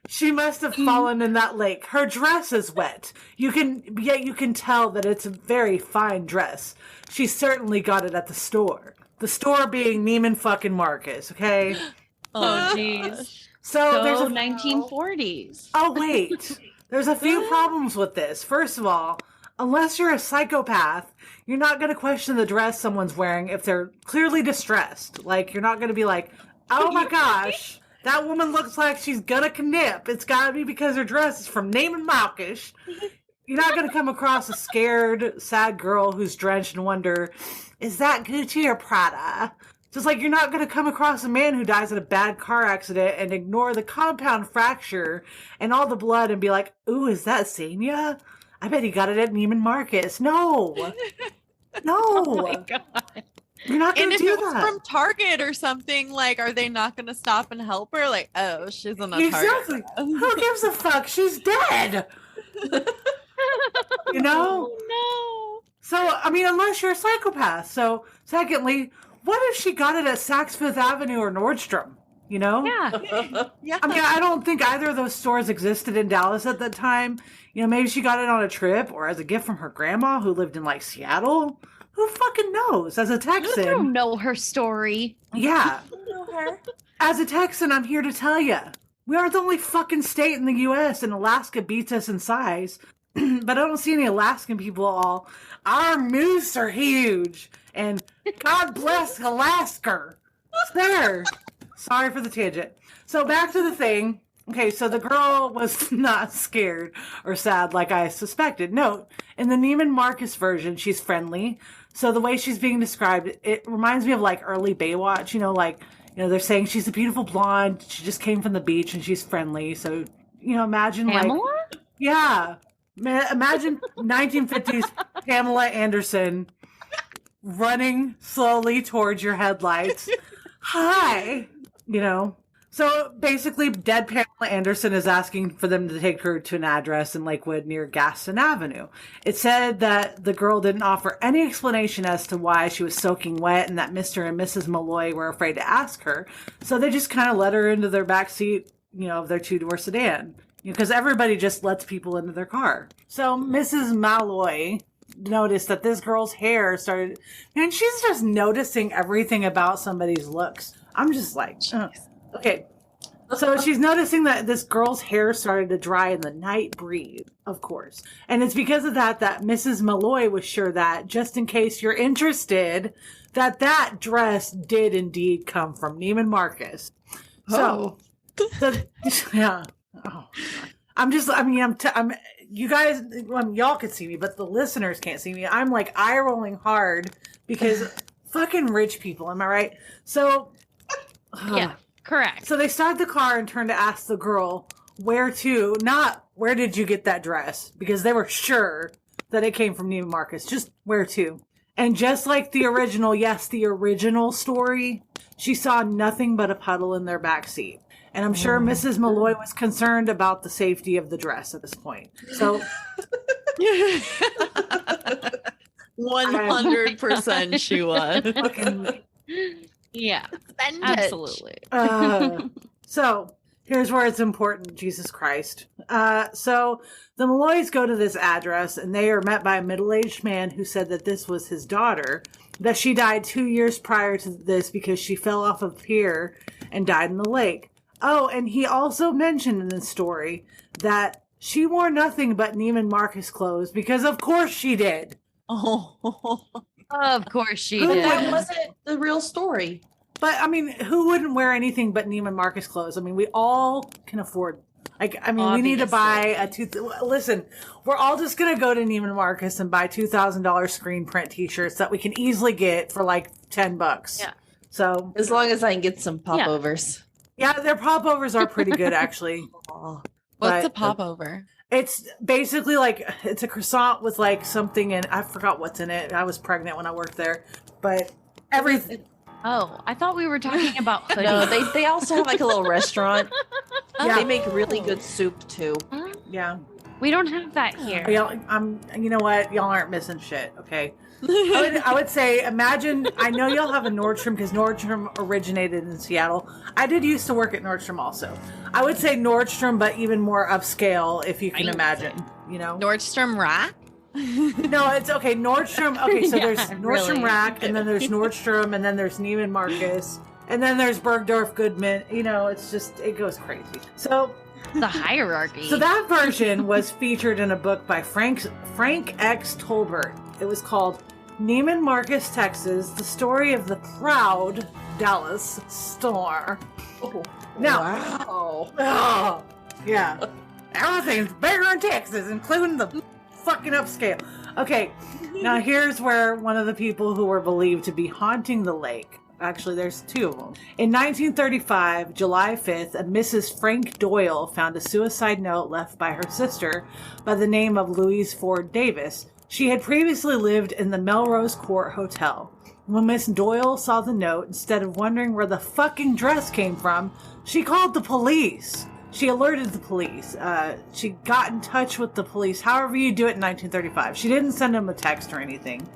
She must have fallen in that lake. Her dress is wet. You can tell that it's a very fine dress. She certainly got it at the store." The store being Neiman fucking Marcus, okay? Oh, jeez. So there's 1940s. Oh, wait. There's a few problems with this. First of all, unless you're a psychopath, you're not going to question the dress someone's wearing if they're clearly distressed. Like, you're not going to be like, "Oh my gosh, that woman looks like she's gonna knip. It's gotta be because her dress is from Neiman Marcus." You're not going to come across a scared, sad girl who's drenched in wonder, is that Gucci or Prada? Just like you're not going to come across a man who dies in a bad car accident and ignore the compound fracture and all the blood and be like, ooh, is that Sanya? I bet he got it at Neiman Marcus. No. No. Oh my God. You're not going And to if do it was that. from Target or something, like, are they not going to stop and help her? Like, oh, she's in a Exactly. Target. Who gives a fuck? She's dead. You know? No. So, I mean, unless you're a psychopath. So, secondly, what if she got it at Saks Fifth Avenue or Nordstrom? You know? Yeah. Yeah. I mean, I don't think either of those stores existed in Dallas at that time. You know, maybe she got it on a trip or as a gift from her grandma who lived in, like, Seattle. Who fucking knows? As a You Texan. don't know her story. Yeah. know her. As a Texan, I'm here to tell you. We aren't the only fucking state in the U.S. and Alaska beats us in size. But I don't see any Alaskan people at all. Our moose are huge. And God bless Alaska. There. Sorry for the tangent. So back to the thing. Okay, so the girl was not scared or sad like I suspected. No, in the Neiman Marcus version, she's friendly. So the way she's being described, it reminds me of like early Baywatch. You know, like, you know, they're saying she's a beautiful blonde. She just came from the beach and she's friendly. So, you know, imagine Pamela? like, yeah, imagine 1950s Pamela Anderson running slowly towards your headlights. Hi, you know. So basically, dead Pamela Anderson is asking for them to take her to an address in Lakewood near Gaston Avenue. It said that the girl didn't offer any explanation as to why she was soaking wet and that Mr. and Mrs. Malloy were afraid to ask her. So they just kind of let her into their back seat, you know, of their two-door sedan. Because everybody just lets people into their car. So Mrs. Malloy noticed that this girl's hair started, and she's just noticing everything about somebody's looks. I'm just like, ugh. Okay. So she's noticing that this girl's hair started to dry in the night breeze, of course. And it's because of that Mrs. Malloy was sure that, just in case you're interested, that dress did indeed come from Neiman Marcus. So, yeah. Oh, I'm you guys, y'all could see me, but the listeners can't see me. I'm like eye rolling hard because fucking rich people, am I right? So, Yeah, correct. So they start the car and turn to ask the girl where to, not where did you get that dress, because they were sure that it came from Neiman Marcus, just where to. And just like the original, yes, the original story, she saw nothing but a puddle in their back seat. And I'm sure Mrs. Malloy was concerned about the safety of the dress at this point. So 100% she was. Yeah, Spend absolutely. So here's where it's important, Jesus Christ. So the Malloys go to this address and they are met by a middle-aged man who said that this was his daughter, that she died 2 years prior to this because she fell off a pier and died in the lake. Oh, and he also mentioned in the story that she wore nothing but Neiman Marcus clothes because of course she did. Oh. Of course she Who did. That wasn't the real story. But, I mean, who wouldn't wear anything but Neiman Marcus clothes? I mean, we all can afford. Like, I mean, we need to buy listen, we're all just going to go to Neiman Marcus and buy $2,000 screen print t-shirts that we can easily get for like $10. Yeah. So. As long as I can get some popovers. Yeah, their popovers are pretty good, actually. What's a popover? It's basically like, it's a croissant with like something in, I forgot what's in it. I was pregnant when I worked there. But everything. Oh, I thought we were talking about hoodies. No, they also have like a little restaurant. Yeah. They make really good soup too. Yeah. We don't have that here. Y'all, you know what? Y'all aren't missing shit, okay? I would say, imagine, I know y'all have a Nordstrom because Nordstrom originated in Seattle. I did used to work at Nordstrom also. I would say Nordstrom, but even more upscale, if you can imagine, you know? Nordstrom Rack? No, it's okay. Nordstrom, okay, so Yeah, there's Nordstrom really. Rack, and then there's Nordstrom, and then there's Neiman Marcus, and then there's Bergdorf Goodman. You know, it's just, it goes crazy. So, The hierarchy. so that version was featured in a book by Frank X. Tolbert. It was called Neiman Marcus, Texas, the story of the proud Dallas store. Now, Wow. oh, yeah, everything's bigger in Texas, including the fucking upscale. Okay, now here's where one of the people who were believed to be haunting the lake. Actually, there's two of them. In 1935, July 5th, a Mrs. Frank Doyle found a suicide note left by her sister by the name of Louise Ford Davis. She had previously lived in the Melrose Court Hotel. When Miss Doyle saw the note, instead of wondering where the fucking dress came from, she called the police. She alerted the police. She got in touch with the police, however you do it in 1935. She didn't send them a text or anything.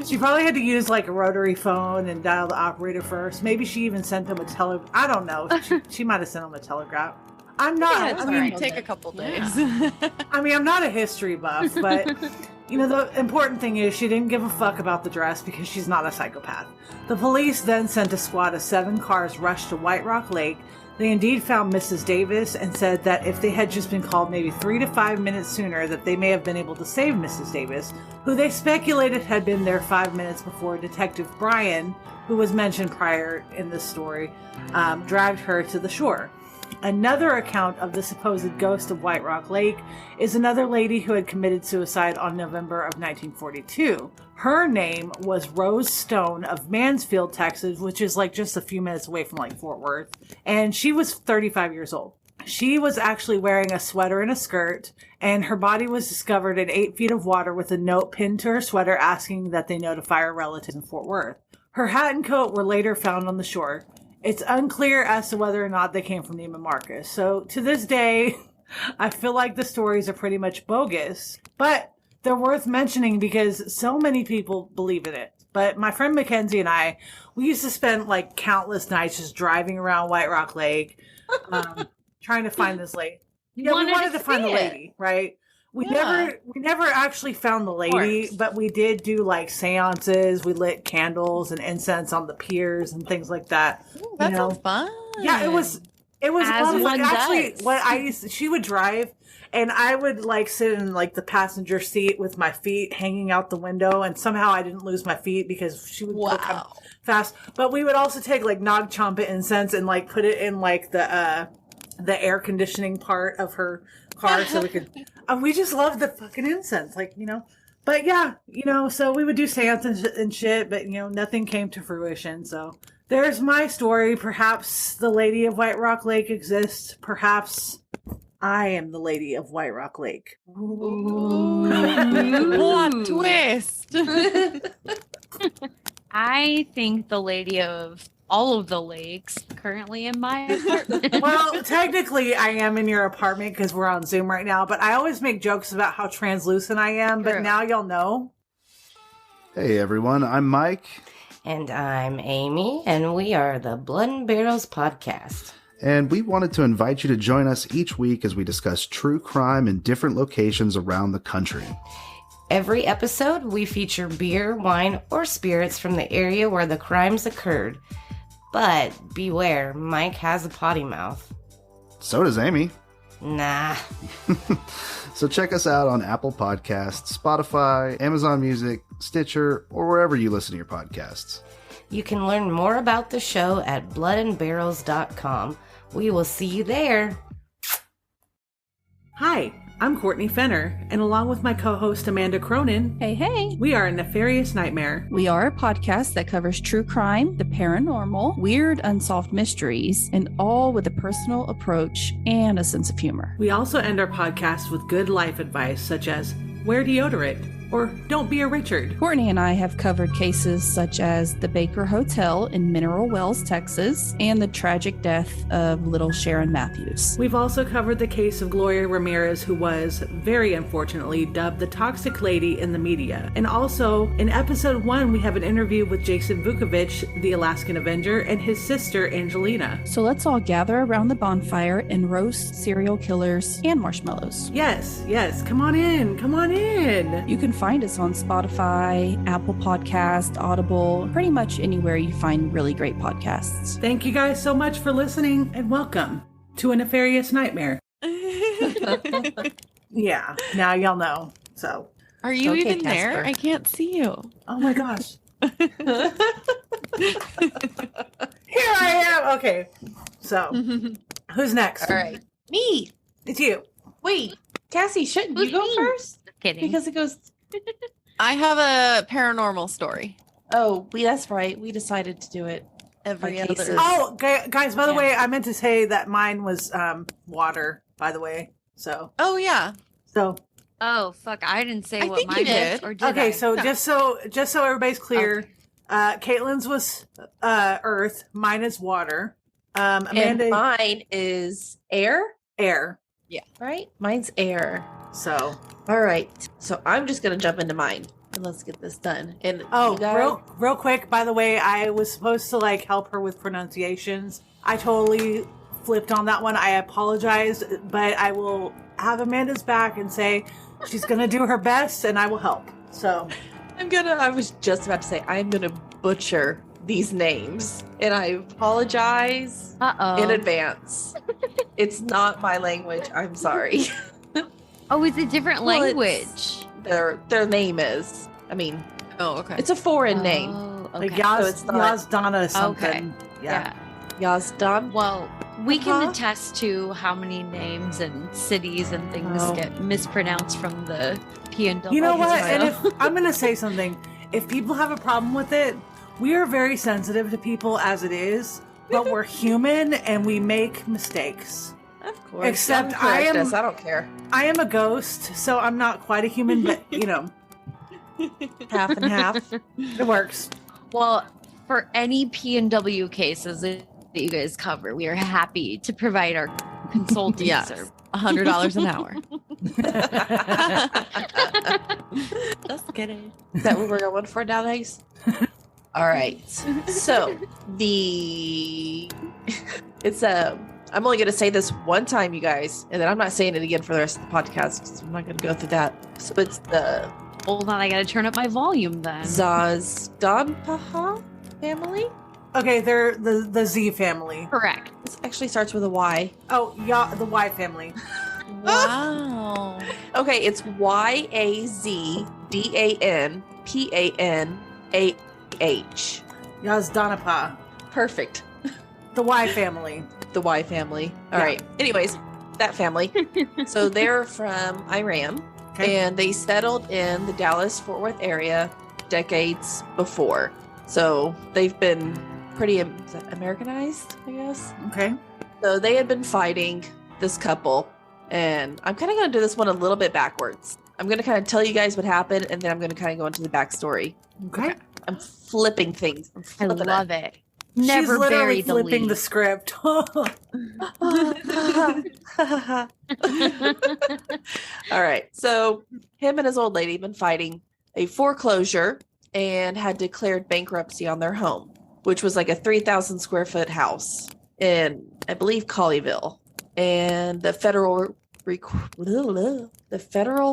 She probably had to use like a rotary phone and dial the operator first. Maybe she even sent them a telegraph. I don't know. She might have sent them a telegraph. I'm not. Yeah, I mean, take a couple days. I mean, I'm not a history buff, but you know, the important thing is she didn't give a fuck about the dress because she's not a psychopath. The police then sent a squad of 7 cars rushed to White Rock Lake. They indeed found Mrs. Davis and said that if they had just been called maybe 3 to 5 minutes sooner, that they may have been able to save Mrs. Davis, who they speculated had been there 5 minutes before Detective Brian, who was mentioned prior in this story, dragged her to the shore. Another account of the supposed ghost of White Rock Lake is another lady who had committed suicide on November of 1942. Her name was Rose Stone of Mansfield, Texas, which is like just a few minutes away from like Fort Worth. And she was 35 years old. She was actually wearing a sweater and a skirt, and her body was discovered in 8 feet of water with a note pinned to her sweater asking that they notify her relatives in Fort Worth. Her hat and coat were later found on the shore. It's unclear as to whether or not they came from Neiman Marcus. So to this day, I feel like the stories are pretty much bogus, but they're worth mentioning because so many people believe in it. But my friend Mackenzie and I, we used to spend like countless nights just driving around White Rock Lake, trying to find this lady. Yeah, we wanted to find the lady, right? We never actually found the lady, but we did do like seances. We lit candles and incense on the piers and things like that. Ooh, that sounds fun. Yeah, it was a lot of fun. Actually, she would drive, and I would like sit in like the passenger seat with my feet hanging out the window, and somehow I didn't lose my feet because she would go kind of fast. But we would also take like Nag Champa incense and like put it in like the air conditioning part of her car so we could. We just loved the fucking incense, like, you know. But yeah, you know, so we would do seances and shit, but, you know, nothing came to fruition. So there's my story. Perhaps the Lady of White Rock Lake exists. Perhaps I am the Lady of White Rock Lake. Plot twist. I think the Lady of all of the lakes currently in my apartment. Well, technically I am in your apartment because we're on Zoom right now, but I always make jokes about how translucent I am, but now y'all know. Hey everyone, I'm Mike. And I'm Amy, and we are the Blood and Barrels podcast. And we wanted to invite you to join us each week as we discuss true crime in different locations around the country. Every episode, we feature beer, wine, or spirits from the area where the crimes occurred. But beware, Mike has a potty mouth. So does Amy. Nah. So check us out on Apple Podcasts, Spotify, Amazon Music, Stitcher, or wherever you listen to your podcasts. You can learn more about the show at bloodandbarrels.com. We will see you there. Hi, I'm Courtney Fenner, and along with my co-host Amanda Cronin, Hey, we are a Nefarious Nightmare. we are a podcast that covers true crime, the paranormal, weird unsolved mysteries, and all with a personal approach and a sense of humor. We also end our podcast with good life advice such as wear deodorant or don't be a Richard. Courtney and I have covered cases such as the Baker Hotel in Mineral Wells, Texas, and the tragic death of little Sharon Matthews. We've also covered the case of Gloria Ramirez, who was, very unfortunately, dubbed the toxic lady in the media. And also, in episode 1, we have an interview with Jason Vukovich, the Alaskan Avenger, and his sister, Angelina. So let's all gather around the bonfire and roast serial killers and marshmallows. Yes, come on in, come on in. You can find us on Spotify, Apple Podcast, Audible, pretty much anywhere you find really great podcasts. Thank you guys so much for listening, and welcome to a Nefarious Nightmare. Yeah, now y'all know. So, Are you Okay, even there? Casper. I can't see you. oh my gosh. Here I am. Okay, so who's next? All right. Me. It's you. Wait, Cassie, shouldn't Who's you go me? first? Kidding. Because it goes. I have a paranormal story. That's right. We decided to do it. Every By other. cases. Oh, guys, by the Yeah. way, I meant to say that mine was water, by the way. So, Oh yeah. Oh fuck! I didn't say I what think mine you is, did. or did okay, I? so No. just so everybody's clear, Caitlin's was earth, mine is water. Amanda, And mine is air, air. right? Mine's air. So, All right. So I'm just gonna jump into mine and let's get this done. And oh, you guys, real quick, by the way, I was supposed to like help her with pronunciations. I totally flipped on that one. I apologize, but I will have Amanda's back and say she's gonna do her best, and I will help. So, I was just about to say I'm gonna butcher these names, and I apologize Uh-oh. in advance. It's not my language. I'm sorry. Oh, it's a different Well, it's- language. Their name is. I mean, Oh, okay. it's a foreign name. Oh, like okay. Yaz, So it's not- Yazdana something. Yeah. Yazdan. Well, we can Uh-huh. attest to how many names and cities and things Oh. get mispronounced from the PNW. You know what? right. And if I'm going to say something, if people have a problem with it, we are very sensitive to people as it is, but we're human and we make mistakes. Of course. Except Don't correct I am- us. I don't care. I am a ghost, so I'm not quite a human, but you know, Half and half. it works. Well, for any PNW cases that you guys cover, we are happy to provide our consulting Yes. service. $100 an hour. Just kidding. Is that what we're going for nowadays? All right. So it's I'm only going to say this one time, you guys, and then I'm not saying it again for the rest of the podcast because I'm not going to go through that. So it's the Hold on, I gotta turn up my volume then. Zazdonpaha family. Okay, they're the Z family. Correct. This actually starts with a Y. Oh, yeah, the Y family. Wow. Okay, it's YAZDANPANAH. Yazdanapa. Perfect. The Y family. The Y family. All Yeah. right. Anyways, that family. So they're from Iran. Okay. And they settled in the Dallas-Fort Worth area decades before. So they've been pretty Americanized, I guess. Okay. So they had been fighting this couple. And I'm kind of going to do this one a little bit backwards. I'm going to kind of tell you guys what happened, and then I'm going to kind of go into the backstory. Okay. I'm flipping things. I'm I flipping love it. Never She's literally bury the flipping lead. the script. All right. So him and his old lady have been fighting a foreclosure and had declared bankruptcy on their home, which was like a 3,000 square foot house in, I believe, Colleyville. And the federal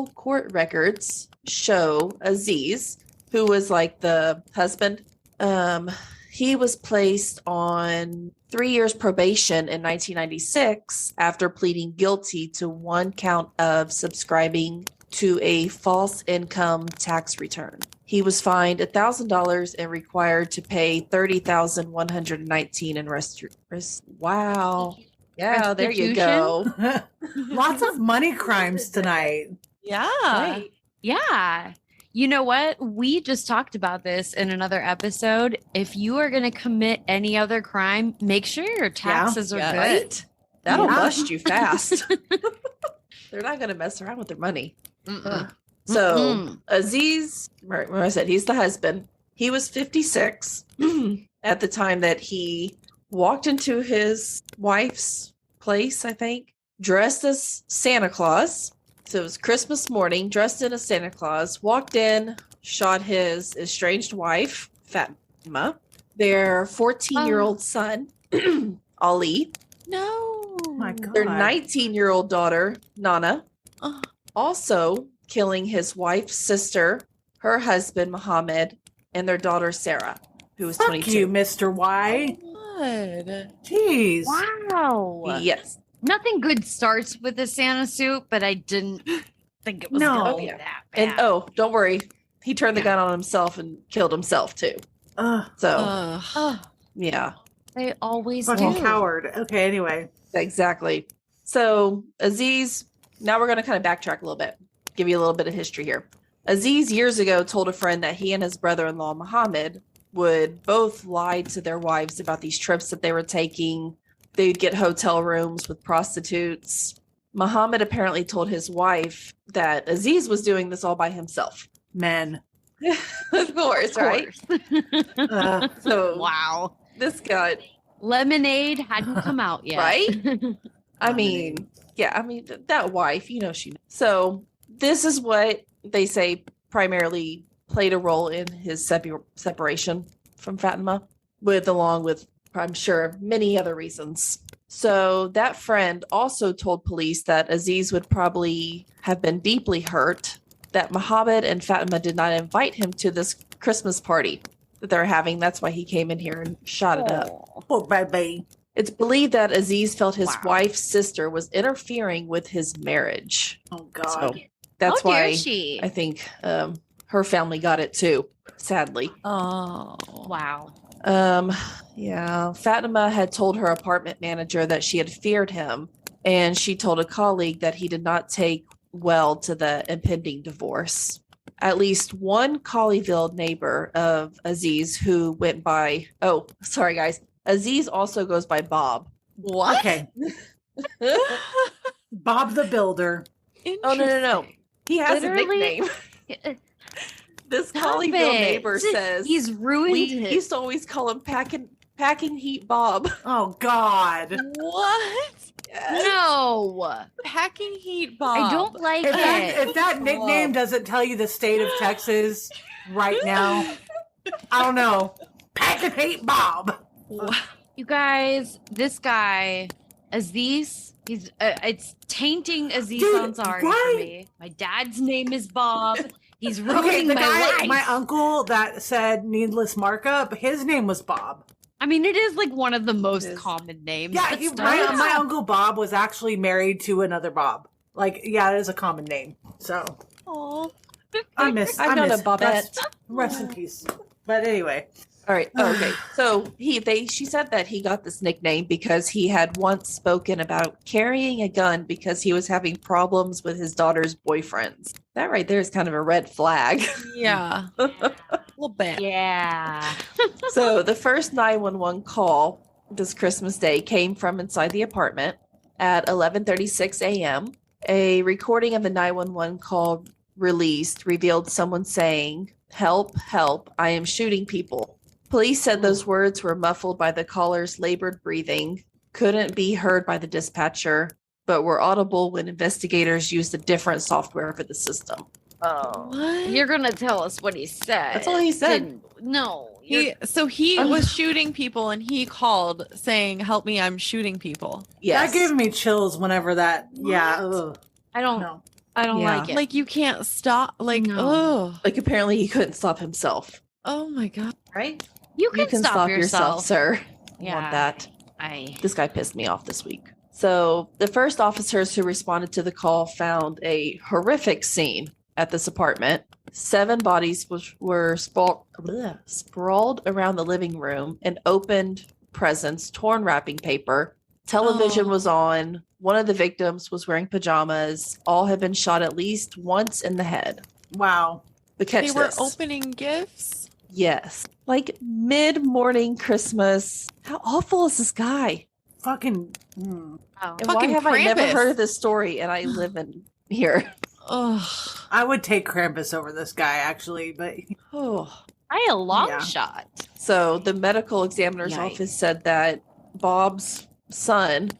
court records show Aziz, who was like the husband. He was placed on 3 years probation in 1996 after pleading guilty to one count of subscribing to a false income tax return. He was fined $1,000 and required to pay $30,119 in wow. Yeah, there you go. Lots of money crimes tonight. Yeah. Right. Yeah. You know what? We just talked about this in another episode. If you are going to commit any other crime, make sure your taxes are Yeah. good. Right? That'll Yeah. bust you fast. They're not going to mess around with their money. Mm-mm. So Mm-mm. Aziz, right, when I said he's the husband, he was 56 at the time that he walked into his wife's place, I think, dressed as Santa Claus. So it was Christmas morning, dressed in as Santa Claus, walked in, shot his estranged wife, Fatima, their 14-year-old son, Ali, No. My God. their 19-year-old daughter, Nana, Oh, also killing his wife's sister, her husband, Muhammad, and their daughter, Sarah, who was Fuck 22. you, Mr. Y. good. Jeez. Wow. Yes. Nothing good starts with a Santa suit, but I didn't think it was No. going to be Yeah. that And bad. don't worry. He turned the gun on himself and killed himself, too. So, Ugh. yeah, They always Fucking do. coward. Okay, anyway. exactly. So, Aziz, now we're going to kind of backtrack a little bit. give you a little bit of history here. Aziz years ago told a friend that he and his brother-in-law Muhammad would both lie to their wives about these trips that they were taking. They'd get hotel rooms with prostitutes. Muhammad apparently told his wife that Aziz was doing this all by himself. Men. Of course, right? So Wow. this got Lemonade hadn't come out yet. right. I mean, that wife, she knows. So this is what they say primarily played a role in his separation from Fatima, along with, I'm sure, many other reasons. So that friend also told police that Aziz would probably have been deeply hurt that Muhammad and Fatima did not invite him to this Christmas party that they're having. That's why he came in here and shot it up. Poor baby. It's believed that Aziz felt his wife's sister was interfering with his marriage. Oh, God. So that's How dare why she? I think her family got it too, sadly. Oh, Wow. Yeah. Fatima had told her apartment manager that she had feared him, and she told a colleague that he did not take well to the impending divorce. At least one Colleyville neighbor of Aziz who went by, oh, sorry guys, Aziz also goes by Bob. what? Okay. Bob the Builder. Oh, no. He has Literally? a nickname. This Stop Colleyville it. neighbor says He's ruined we it. used to always call him Packing Heat Bob. Oh, God. What? No. Packing heat, Bob. I don't like If it. that nickname doesn't tell you the state of Texas right now, I don't know. Pack and hate Bob. You guys, this guy, Aziz, he's it's tainting Aziz Dude, Ansari right? for me. My dad's name is Bob. He's ruining Okay, the my guy, life. my uncle that said needless markup, his name was Bob. I mean, it is like one of the most It is. common names. Yeah, but still. my uncle Bob was actually married to another Bob. Like, yeah, it is a common name. So Aw. I miss. I've known a that's- Bobette. Rest in peace. But anyway, All right. Okay. So she said that he got this nickname because he had once spoken about carrying a gun because he was having problems with his daughter's boyfriends. That right there is kind of a red flag. Yeah, a little bit. Yeah. So the first 911 call this Christmas Day came from inside the apartment at 11:36 a.m. A recording of the 911 call released revealed someone saying, "Help, help, I am shooting people." Police said those words were muffled by the caller's labored breathing, couldn't be heard by the dispatcher, but were audible when investigators used a different software for the system. Oh. What? You're going to tell us what he said. That's all he said. No. He was shooting people, and he called saying, "Help me! I'm shooting people." Yes. that gave me chills whenever that. Yeah. Ugh, I don't no. I don't Yeah. like it. Like you can't stop. Like No. oh, Like apparently he couldn't stop himself. oh my god. Right? you can stop yourself. sir. Yeah. Want that. I This guy pissed me off this week. So the first officers who responded to the call found a horrific scene at this apartment. 7 bodies were sprawled around the living room, and opened presents, torn wrapping paper. Television Oh. was on. One of the victims was wearing pajamas. All had been shot at least once in the head. Wow. But catch They were this. opening gifts. Yes. Like mid-morning Christmas. How awful is this guy? Fucking. oh. And why Fucking have I never Krampus. heard of this story and I live in here? Ugh. I would take Krampus over this guy, actually, but Oh. I a long Yeah. shot. So the medical examiner's Yikes. office said that Bob's son,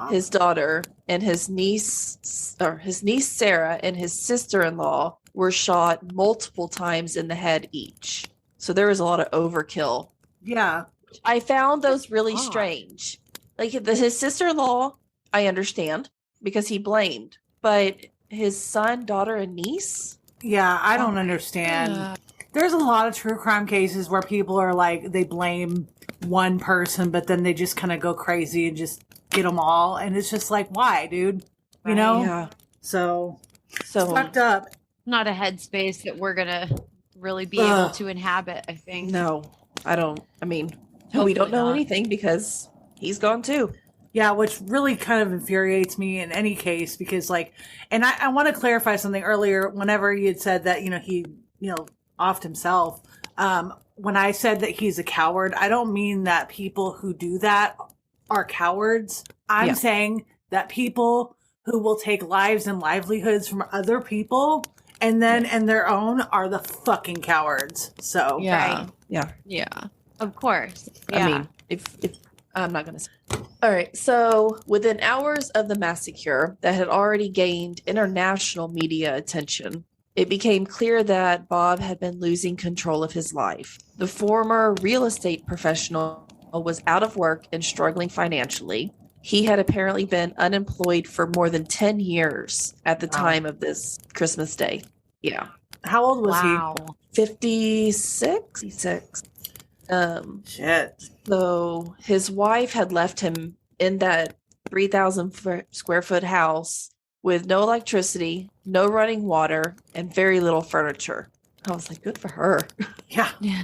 his daughter, and his niece Sarah and his sister-in-law were shot multiple times in the head each. So there was a lot of overkill. yeah. I found those really God. strange. Like his sister-in-law, I understand because he blamed, but his son, daughter, and niece. Yeah, I don't understand. Yeah. There's a lot of true crime cases where people are like, they blame one person, but then they just kind of go crazy and just get them all. And it's just like, why, dude? You know? Yeah. So, So fucked up. Not a headspace that we're gonna really be able Ugh. to inhabit, I think. no, I don't. I mean, we don't Hopefully know not. anything because he's gone too. Yeah, which really kind of infuriates me in any case because, like, and I want to clarify something earlier. Whenever you had said that, he, offed himself. When I said that he's a coward, I don't mean that people who do that are cowards. I'm saying that people who will take lives and livelihoods from other people and then and their own are the fucking cowards. So Yeah. Yeah. Yeah. Of course. Yeah. I mean, if I'm not going to say. All right. So within hours of the massacre that had already gained international media attention, it became clear that Bob had been losing control of his life. The former real estate professional was out of work and struggling financially. He had apparently been unemployed for more than 10 years at the time of this Christmas Day. Yeah. how old was Wow. 56? Shit. So his wife had left him in that 3,000 square foot house with no electricity, no running water, and very little furniture. I was like, good for her. Yeah. Yeah.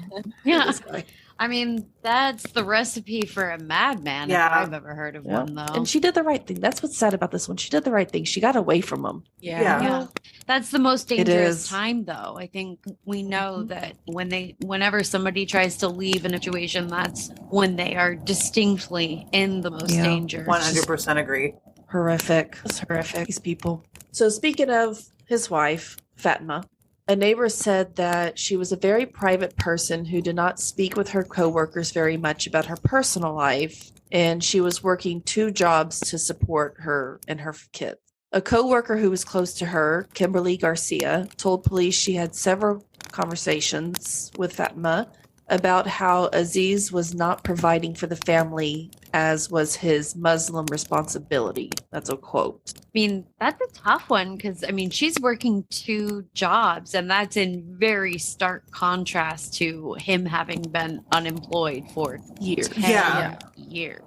This guy. I mean, that's the recipe for a madman Yeah. if I've ever heard of Yeah. one, though. And she did the right thing. That's what's sad about this one. She did the right thing. She got away from him. Yeah. Yeah. That's the most It dangerous is. time, though. I think we know that whenever somebody tries to leave an situation, that's when they are distinctly in the most Yeah. danger. 100% agree. Horrific. It's horrific. These people. So speaking of his wife, Fatima, a neighbor said that she was a very private person who did not speak with her coworkers very much about her personal life, and she was working 2 jobs to support her and her kids. A coworker who was close to her, Kimberly Garcia, told police she had several conversations with Fatima about how Aziz was not providing for the family as was his Muslim responsibility. That's a quote. I mean, that's a tough one because, I mean, she's working 2 jobs, and that's in very stark contrast to him having been unemployed for Years. 10 Yeah. years.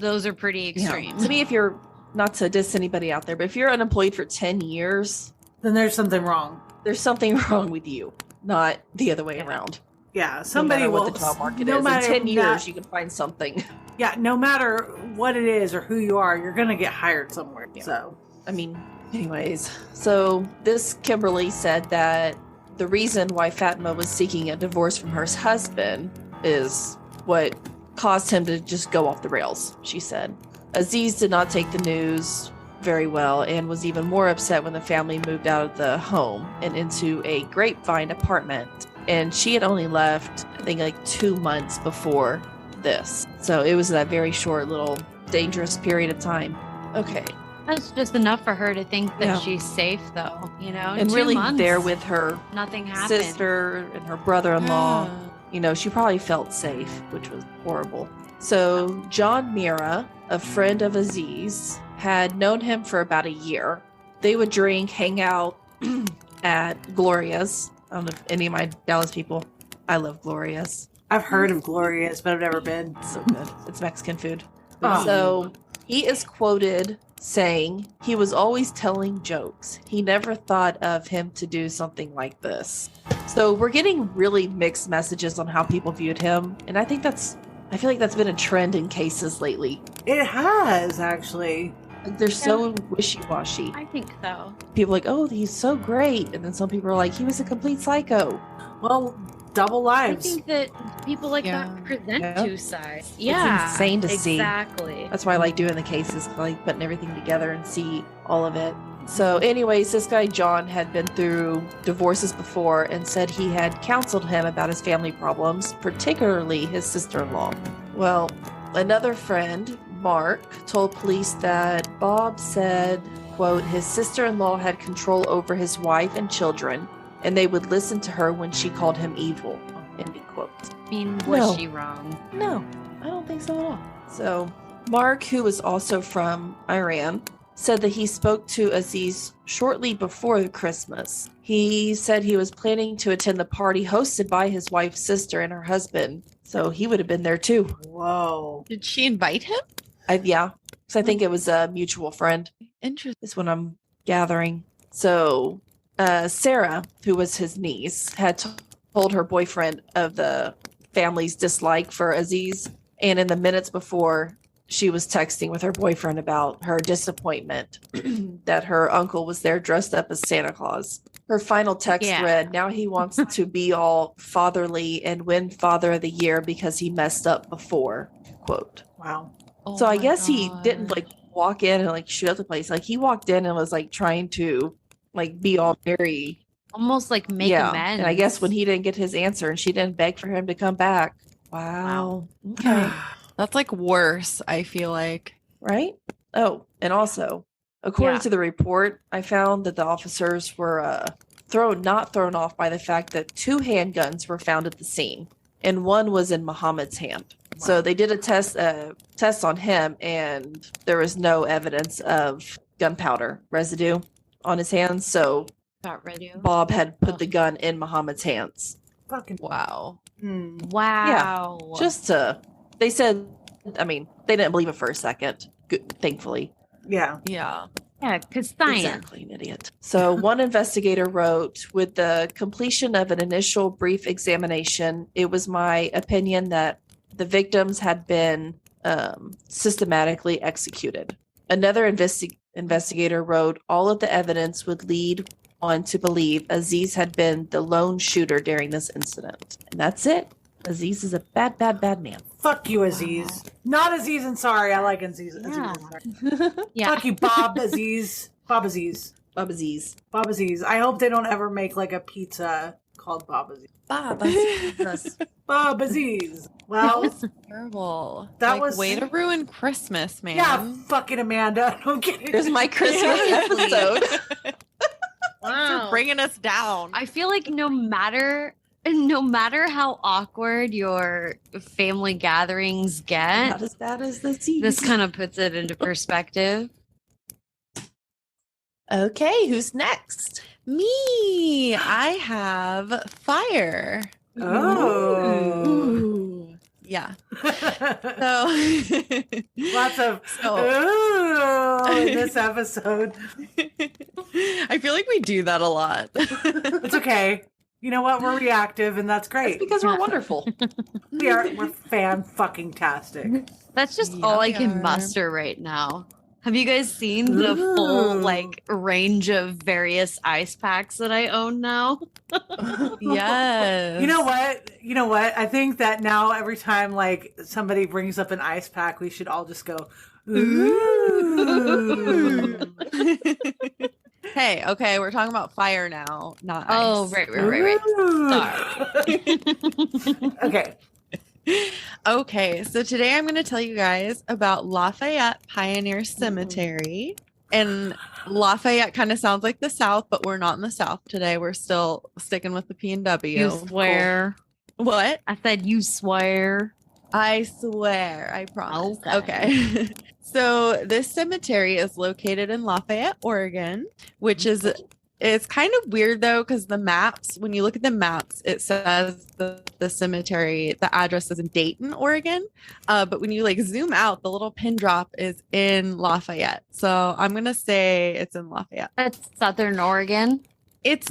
Those are pretty extreme. To me, if you're, not to diss anybody out there, but if you're unemployed for 10 years, Then there's something wrong. there's something wrong with you, not the other way around. Yeah. No Somebody matter will. what the job market no is. matter In 10 years, that- you can find something. Yeah. No matter what it is or who you are, you're going to get hired somewhere. Yeah. So. I mean, anyways. So this Kimberly said that the reason why Fatima was seeking a divorce from her husband is what caused him to just go off the rails, she said. Aziz did not take the news very well and was even more upset when the family moved out of the home and into a grapevine apartment. And she had only left, I think, like 2 months before this. So it was that very short little dangerous period of time. Okay. That's just enough for her to think that Yeah. she's safe, though. And 2 really months, there with her nothing happened. sister and her brother-in-law. You know, she probably felt safe, which was horrible. So John Mira, a friend of Aziz, had known him for about a year. They would drink, hang out at Gloria's. I don't know if any of my Dallas people, I love Gloria's. I've heard of Gloria's, but I've never been. It's so good. It's Mexican food. Oh. So he is quoted saying he was always telling jokes. He never thought of him to do something like this. So we're getting really mixed messages on how people viewed him. And I feel like that's been a trend in cases lately. It has, actually. Like, they're so wishy-washy. I think so. People are like, oh, he's so great. And then some people are like, he was a complete psycho. Well, double I lives. think that people like Yeah. that present Yeah. 2 sides. Yeah. insane to see. Exactly. That's why I like doing the cases, 'cause I like putting everything together and see all of it. So anyways, this guy John had been through divorces before and said he had counseled him about his family problems, particularly his sister-in-law. Well, another friend, Mark, told police that Bob said, quote, his sister-in-law had control over his wife and children, and they would listen to her when she called him evil, ending quote. I mean, was No. she wrong? No, I don't think so at all. So, Mark, who was also from Iran, said that he spoke to Aziz shortly before Christmas. He said he was planning to attend the party hosted by his wife's sister and her husband, so he would have been there too. Whoa. Did she invite him? Yeah, because I think it was a mutual friend. Interesting. Is what I'm gathering. So, Sarah, who was his niece, had told her boyfriend of the family's dislike for Aziz. And in the minutes before she was texting with her boyfriend about her disappointment that her uncle was there dressed up as Santa Claus. Her final text Yeah. read, now he wants to be all fatherly and win Father of the Year because he messed up before. Quote. Wow. Oh So I my guess he didn't God. like walk in and like shoot up the place. Like he walked in and was like trying to like be all very Almost like make amends. And I guess when he didn't get his answer and she didn't beg for him to come back. Wow. Okay. That's like worse, I feel like. Right? Oh, and also, according to the report, I found that the officers were not thrown off by the fact that 2 handguns were found at the scene, and one was in Muhammad's hand. So they did a test on him, and there was no evidence of gunpowder residue on his hands. So Got ready. Bob had put the gun in Muhammad's hands. Fucking Wow. Wow. Just to, they said, I mean, they didn't believe it for a second. Good, thankfully. yeah. Yeah. Yeah, because science. Exactly, an idiot. So one investigator wrote, with the completion of an initial brief examination, it was my opinion that the victims had been systematically executed. Another investigator wrote, all of the evidence would lead on to believe Aziz had been the lone shooter during this incident. And that's it. Aziz is a bad, bad, bad man. Fuck you, Aziz. Not Aziz Ansari. I like Aziz. Yeah. Yeah. Fuck you, Bob Aziz. Bob Aziz. Bob Aziz. Bob Aziz. I hope they don't ever make like a pizza called Bob Aziz. Bob, that's Bob Aziz. Well, terrible. That Like, was- way to ruin Christmas, man. yeah, fucking Amanda. I'm kidding. Here's my Christmas episode. You're bringing us down. I feel like no matter how awkward your family gatherings get, Not as bad as the Aziz. this kind of puts it into perspective. Okay, who's next? Me. I have fire. Oh. Yeah. So Lots of So- ooh in this episode. I feel like we do that a lot. It's okay. You know what? We're reactive, and that's great. Because we're wonderful. We're fan fucking tastic. That's just Yeah, all I we can are. muster right now. Have you guys seen the full Ooh. like range of various ice packs that I own now? Yes. You know what? You know what? I think that now every time like somebody brings up an ice pack, we should all just go, ooh. Hey, okay, we're talking about fire now, not Oh, ice. right. Ooh. Okay. Okay, so today I'm going to tell you guys about Lafayette Pioneer Cemetery. And Lafayette kind of sounds like the South, but we're not in the South today. We're still sticking with the P&W. You swear. What? I said you swear. I swear. I promise. Okay. Okay. So this cemetery is located in Lafayette, Oregon, which is it's kind of weird though, because the maps, when you look at the maps, it says the cemetery, the address is in Dayton, Oregon. But when you like zoom out, the little pin drop is in Lafayette. So I'm gonna say it's in Lafayette. That's Southern Oregon. It's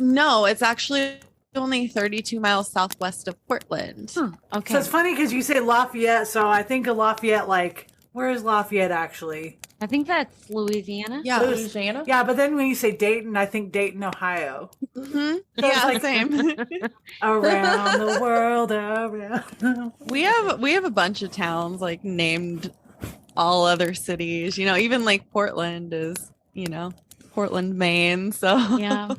actually only 32 miles southwest of Portland. Okay. So it's funny because you say Lafayette, so I think of Lafayette like, where is Lafayette actually? I think that's Louisiana. Yeah. Louisiana? Yeah, but then when you say Dayton, I think Dayton, Ohio. Mhm. So it's Yeah, like- same. Around the world, around the We have a bunch of towns like named all other cities. You know, even like Portland is, Portland, Maine. So Yeah.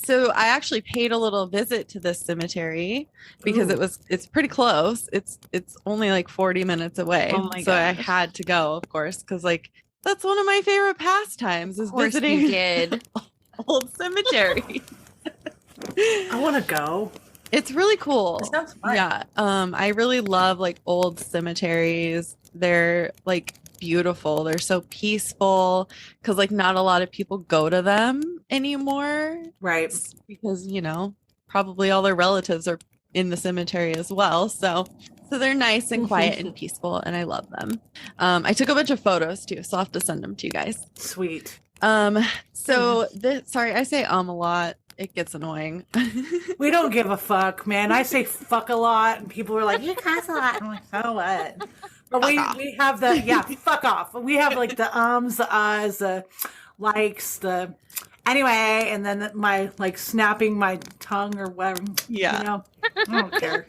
So I actually paid a little visit to this cemetery because Ooh. it's pretty close. It's only like 40 minutes away. Oh my so I gosh. had to go, of course, because like that's one of my favorite pastimes is Of course visiting you did. old cemetery. I want to go. It's really cool. That sounds fun. Yeah. I really love like old cemeteries. They're like beautiful. They're so peaceful because like not a lot of people go to them anymore Right. because, probably all their relatives are in the cemetery as well. So they're nice and quiet and peaceful and I love them. I took a bunch of photos too, so I'll have to send them to you guys. Sweet. Sorry, I say a lot. It gets annoying. We don't give a fuck, man. I say fuck a lot, and people are like, you cuss a lot. I'm like, so what? Or we have the fuck off. We have like the the uhs, the likes, the anyway, and then my like snapping my tongue or whatever. Yeah. You know, I don't care.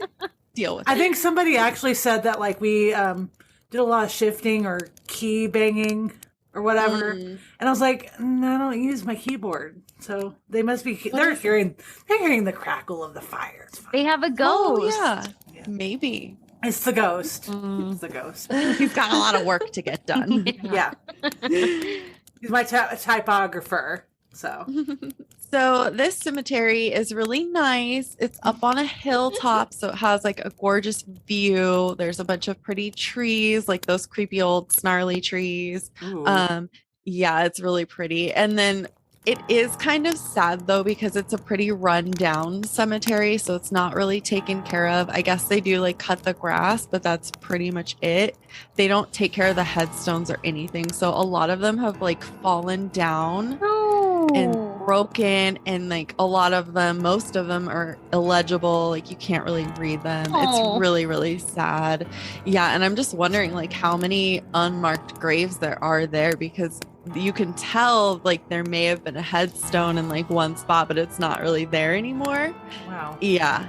Deal with I it. think somebody actually said that like we did a lot of shifting or key banging or whatever, and I was like, no, I don't use my keyboard, so they must be. They're hearing the crackle of the fire. It's fine. They have a ghost. Oh, yeah. Maybe. It's the ghost. It's the ghost. He's got a lot of work to get done. Yeah, he's my typographer. So. So this cemetery is really nice. It's up on a hilltop, so it has like a gorgeous view. There's a bunch of pretty trees, like those creepy old snarly trees. Yeah, it's really pretty. And then it is kind of sad though, because it's a pretty run down cemetery, so it's not really taken care of. I guess they do like cut the grass, but that's pretty much it. They don't take care of the headstones or anything. So a lot of them have like fallen down and broken, and like a lot of them, most of them are illegible, like you can't really read them. It's really, really sad. Yeah, and I'm just wondering like how many unmarked graves there are there, because you can tell like there may have been a headstone in like one spot, but it's not really there anymore. Wow. Yeah.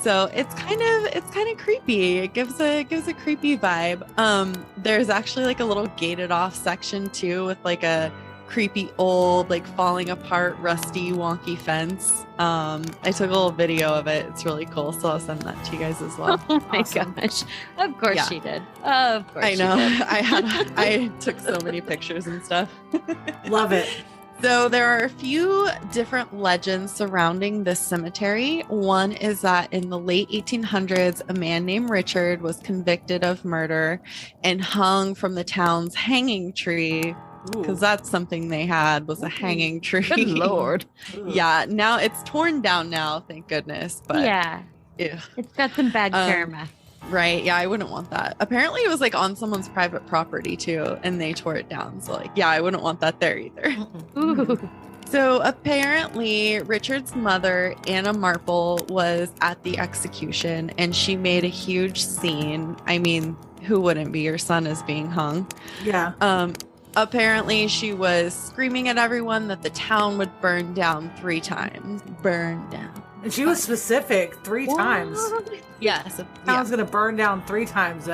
So it's kind of creepy. It gives a creepy vibe. There's actually like a little gated off section too, with like a creepy old like falling apart rusty wonky fence. I took a little video of it. It's really cool, so I'll send that to you guys as well. Oh my gosh, of course she did. Of course I know. she did. I took so many pictures and stuff. Love it. So there are a few different legends surrounding this cemetery. One is that in the late 1800s, a man named Richard was convicted of murder and hung from the town's hanging tree, because that's something they had, was a hanging tree. Good Lord. Yeah, now it's torn down now, thank goodness. But yeah, ew. It's got some bad karma. Right. Yeah, I wouldn't want that. Apparently it was like on someone's private property too, and they tore it down. So like, yeah, I wouldn't want that there either. Ooh. So apparently Richard's mother, Anna Marple, was at the execution, and she made a huge scene. I mean, who wouldn't be? Your son is being hung. Yeah. Apparently she was screaming at everyone that the town would burn down 3 times. Burn down. And she was specific 3 times. Yes. Town's gonna burn down 3 times.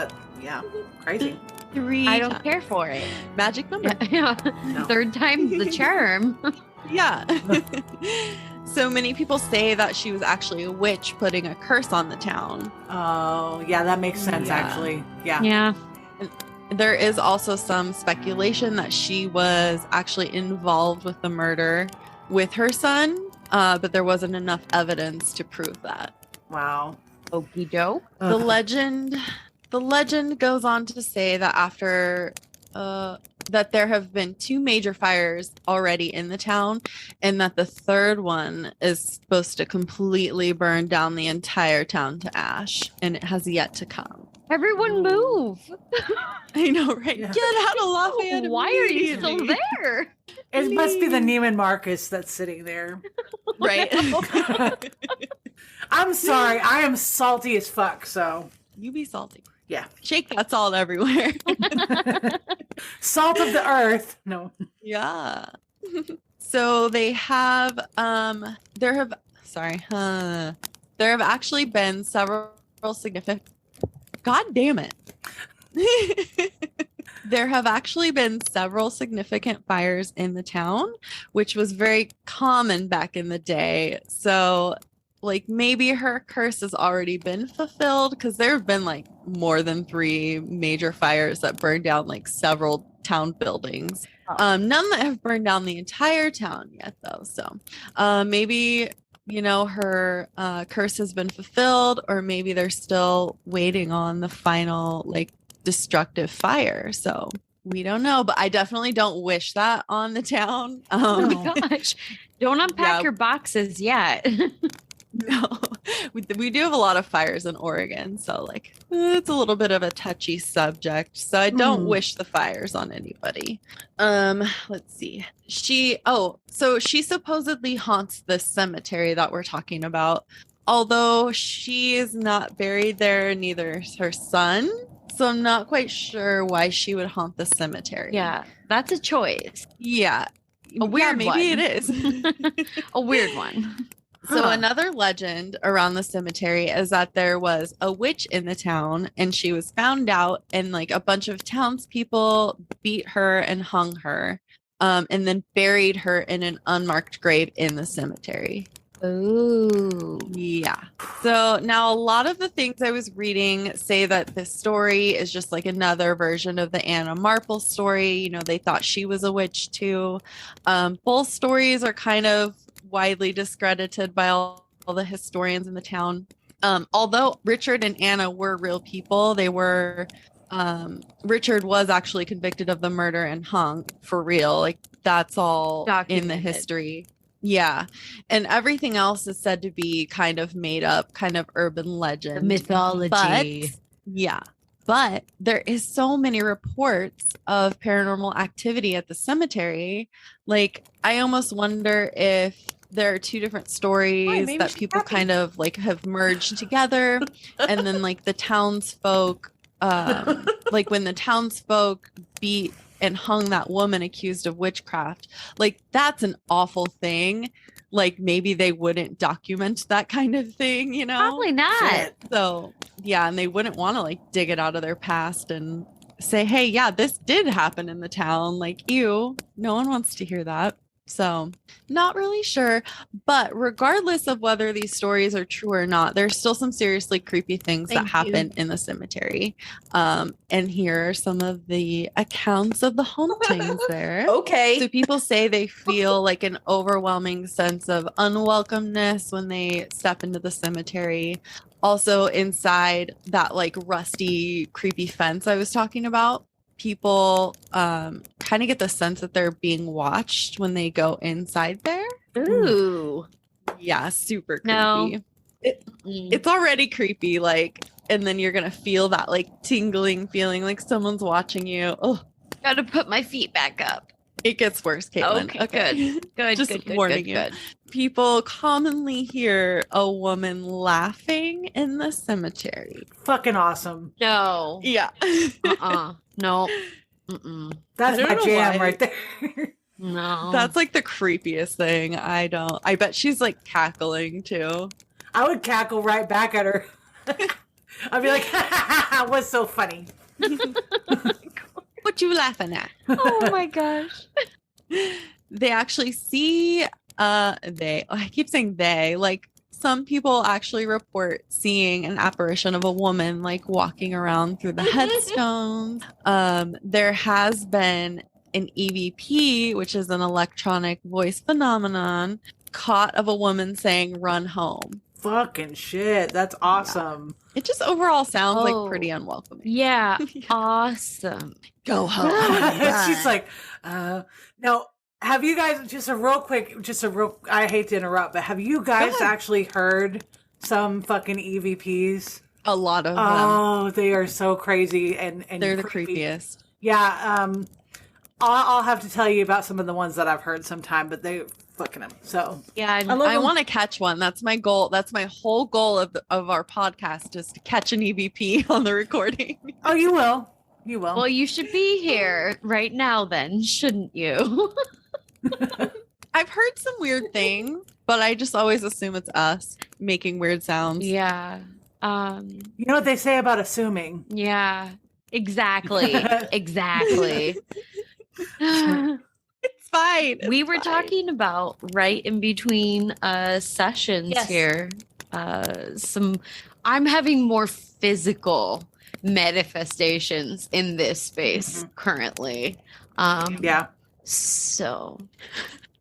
Crazy. 3 I don't times. care for it. Magic number. Yeah. No. 3rd time's the charm. Yeah. So many people say that she was actually a witch putting a curse on the town. Oh, yeah, that makes sense. Yeah. Actually, yeah. Yeah. There is also some speculation that she was actually involved with the murder with her son, but there wasn't enough evidence to prove that. Wow. Okie doke. The legend goes on to say that after that there have been 2 major fires already in the town, and that the 3rd one is supposed to completely burn down the entire town to ash, and it has yet to come. Everyone move. I know, right? Yeah. Get out of Lafayette. Why are you still immediately. there? It must be the Neiman Marcus that's sitting there. Right. I'm sorry. I am salty as fuck. So You be salty. yeah, Shake that salt everywhere. salt of the earth. No. Yeah. So they have there have actually been several significant God damn it. There have actually been several significant fires in the town, which was very common back in the day. So like maybe her curse has already been fulfilled, because there have been like more than 3 major fires that burned down like several town buildings. None that have burned down the entire town yet though. So maybe, you know, her curse has been fulfilled, or maybe they're still waiting on the final like destructive fire. So we don't know, but I definitely don't wish that on the town. Oh my gosh. Don't unpack your boxes yet. No, we do have a lot of fires in Oregon, so like it's a little bit of a touchy subject. So I don't wish the fires on anybody. Let's see. So she supposedly haunts this cemetery that we're talking about, although she is not buried there. Neither is her son. So I'm not quite sure why she would haunt the cemetery. Yeah, that's a choice. Yeah. A weird maybe one. it is. A weird one. So Huh. another legend around the cemetery is that there was a witch in the town and she was found out and like a bunch of townspeople beat her and hung her and then buried her in an unmarked grave in the cemetery. Ooh. Yeah. So now a lot of the things I was reading say that this story is just like another version of the Anna Marple story. You know, they thought she was a witch too. Both stories are kind of widely discredited by all the historians in the town. Although Richard and Anna were real people, they were Richard was actually convicted of the murder and hung for real. Like that's all in the Documented. history. Yeah. And everything else is said to be kind of made up, kind of urban legend. The mythology. But there is so many reports of paranormal activity at the cemetery. Like, I almost wonder if there are two different stories maybe that she's people happy. kind of like have merged together. And then like the townsfolk, like when the townsfolk beat and hung that woman accused of witchcraft, like that's an awful thing. Like maybe they wouldn't document that kind of thing, you know? Probably not. Shit. So, yeah, and they wouldn't want to like dig it out of their past and say, hey, yeah, this did happen in the town. Like, ew, no one wants to hear that. So, not really sure. But regardless of whether these stories are true or not, there's still some seriously creepy things that Thank you. happen in the cemetery. And here are some of the accounts of the hauntings there. Okay. So people say they feel like an overwhelming sense of unwelcomeness when they step into the cemetery. Also inside that like rusty, creepy fence I was talking about, people kind of get the sense that they're being watched when they go inside there. Ooh. Yeah, super creepy. No. It's already creepy, like, and then you're gonna feel that like tingling feeling like someone's watching you. Oh, Gotta put my feet back up. it gets worse, Caitlin. Okay, good. Just good, warning good, you. good. People commonly hear a woman laughing in the cemetery. Fucking awesome. No. Yeah. No. Mm-mm. That's I don't my know jam why. right there. No. That's like the creepiest thing. I bet she's like cackling too. I would cackle right back at her. I'd be like, what's so funny? What you laughing at? Oh my gosh. They actually see I keep saying they, like some people actually report seeing an apparition of a woman like walking around through the headstones. There has been an EVP, which is an electronic voice phenomenon, caught of a woman saying run home. Fucking shit. That's awesome. It just overall sounds Oh. like pretty unwelcoming. Yeah. Awesome. Go home. She's like, now, have you guys, I hate to interrupt, but have you guys ahead. actually heard some fucking EVPs? A lot of them. Oh, they are so crazy and They're the creepy. creepiest. Yeah, I'll have to tell you about some of the ones that I've heard sometime, but they fucking them. So Yeah. I love I them. want to catch one. That's my goal. That's my whole goal of our podcast is to catch an EVP on the recording. Oh, you will. You will. Well, you should be here right now then, shouldn't you? I've heard some weird things, but I just always assume it's us making weird sounds. Yeah. You know what they say about assuming? Yeah. Exactly. Exactly. It's fine. We It's were fine. talking about right in between sessions Yes. here. I'm having more physical manifestations in this space currently. Yeah. So,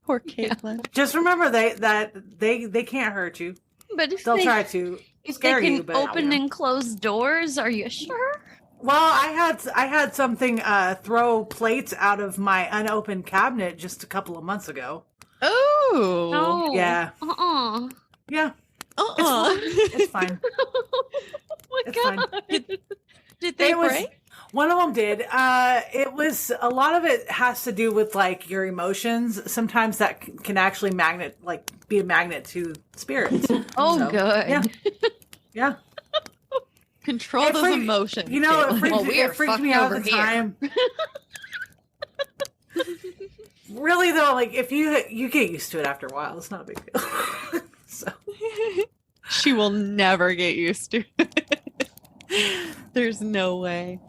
Poor Caitlin. Just remember they can't hurt you. but if They'll they, try to if scare they can you, but open you know. and close doors, are you sure? Well, I had something throw plates out of my unopened cabinet just a couple of months ago. Oh. No. Yeah. Yeah. It's fine. Oh my It's fine. god. Did they It was break? one of them did. It was a lot of it has to do with like your emotions. Sometimes that can actually be a magnet to spirits. Oh, So, good. Yeah. Yeah. Control It those freaked- emotions. You know, Caitlin. it freaked me out at the time. Really though, like if you get used to it after a while, it's not a big deal. So She will never get used to it. There's no way.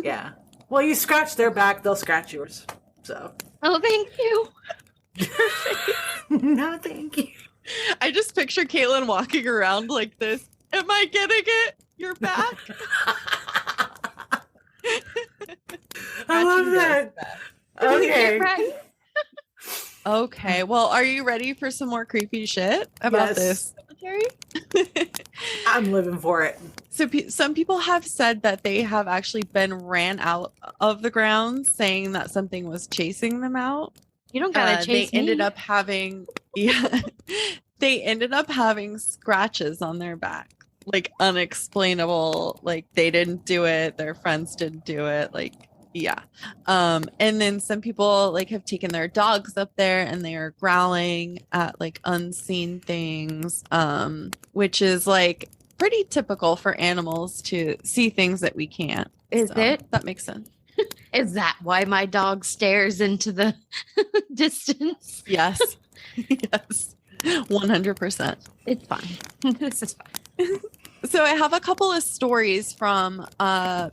yeah. Well, you scratch their back, they'll scratch yours. So Oh, thank you. no, thank you. I just picture Caitlin walking around like this. Am I getting it? You're back? I love that. Okay. Right. Okay. Well, are you ready for some more creepy shit about Yes. this cemetery? I'm living for it. So some people have said that they have actually been ran out of the grounds, saying that something was chasing them out. You don't gotta chase They ended me. up having, yeah, they ended up having scratches on their back, like unexplainable. Like they didn't do it, their friends didn't do it. Like, yeah. And then some people like have taken their dogs up there and they are growling at like unseen things, which is like pretty typical for animals to see things that we can't. Is it? That makes sense. Is that why my dog stares into the distance? Yes. Yes. 100%. It's fine. This is fine. So I have a couple of stories from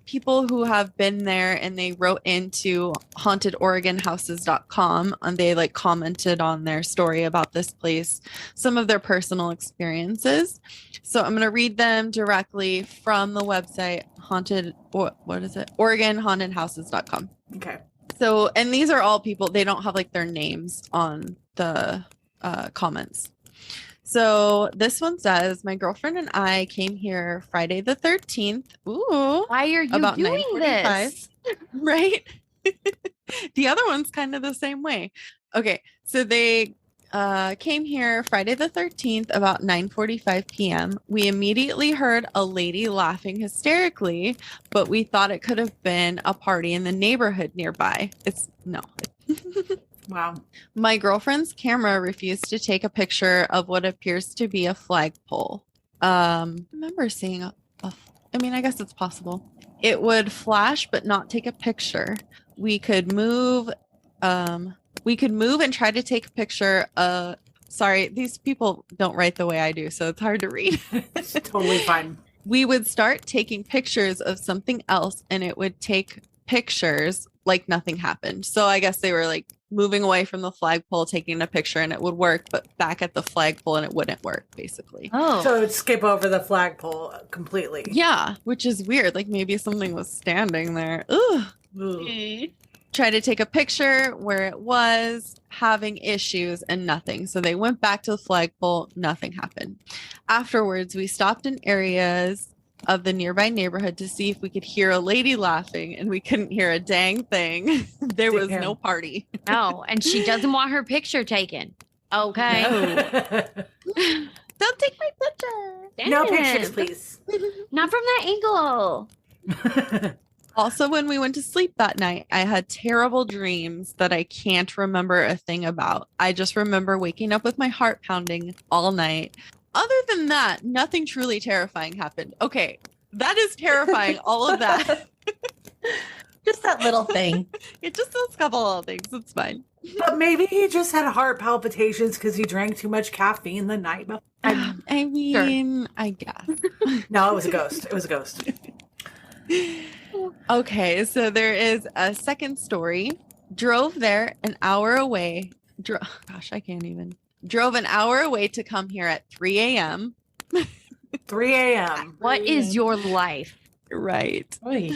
people who have been there, and they wrote into hauntedoregonhouses.com and they like commented on their story about this place, some of their personal experiences. So I'm going to read them directly from the website oregonhauntedhouses.com. Okay. So, and these are all people, they don't have like their names on the comments. So this one says, my girlfriend and I came here Friday the 13th. Ooh. Why are you About doing 9:45. this? Right? The other one's kind of the same way. Okay. So they came here Friday the 13th about 9:45 p.m. We immediately heard a lady laughing hysterically, but we thought it could have been a party in the neighborhood nearby. It's no. Wow. My girlfriend's camera refused to take a picture of what appears to be a flagpole. I remember seeing I mean, I guess it's possible. It would flash but not take a picture. We could move and try to take a picture. Sorry, these people don't write the way I do, so it's hard to read. It's totally fine. We would start taking pictures of something else and it would take pictures like nothing happened. So I guess they were like moving away from the flagpole, taking a picture and it would work, but back at the flagpole and it wouldn't work, basically. Oh. So it'd skip over the flagpole completely. Yeah, which is weird. Like maybe something was standing there. Ugh. Ugh. Try to take a picture where it was having issues and nothing. So they went back to the flagpole, nothing happened. Afterwards, we stopped in areas of the nearby neighborhood to see if we could hear a lady laughing, and we couldn't hear a dang thing. There was Damn. no party. No, and she doesn't want her picture taken. Okay. Don't take my picture. No Damn. pictures, please. Not from that angle. Also, when we went to sleep that night, I had terrible dreams that I can't remember a thing about. I just remember waking up with my heart pounding all night. Other than that, nothing truly terrifying happened. Okay, that is terrifying, all of that. Just that little thing. It just those couple little things. It's fine. But maybe he just had heart palpitations because he drank too much caffeine the night before. I mean, I guess. No, it was a ghost. It was a ghost. Okay, so there is a second story. Drove there an hour away. Gosh, I can't even. Drove an hour away to come here at 3 a.m. 3 a.m. What is your life? Right. Oy.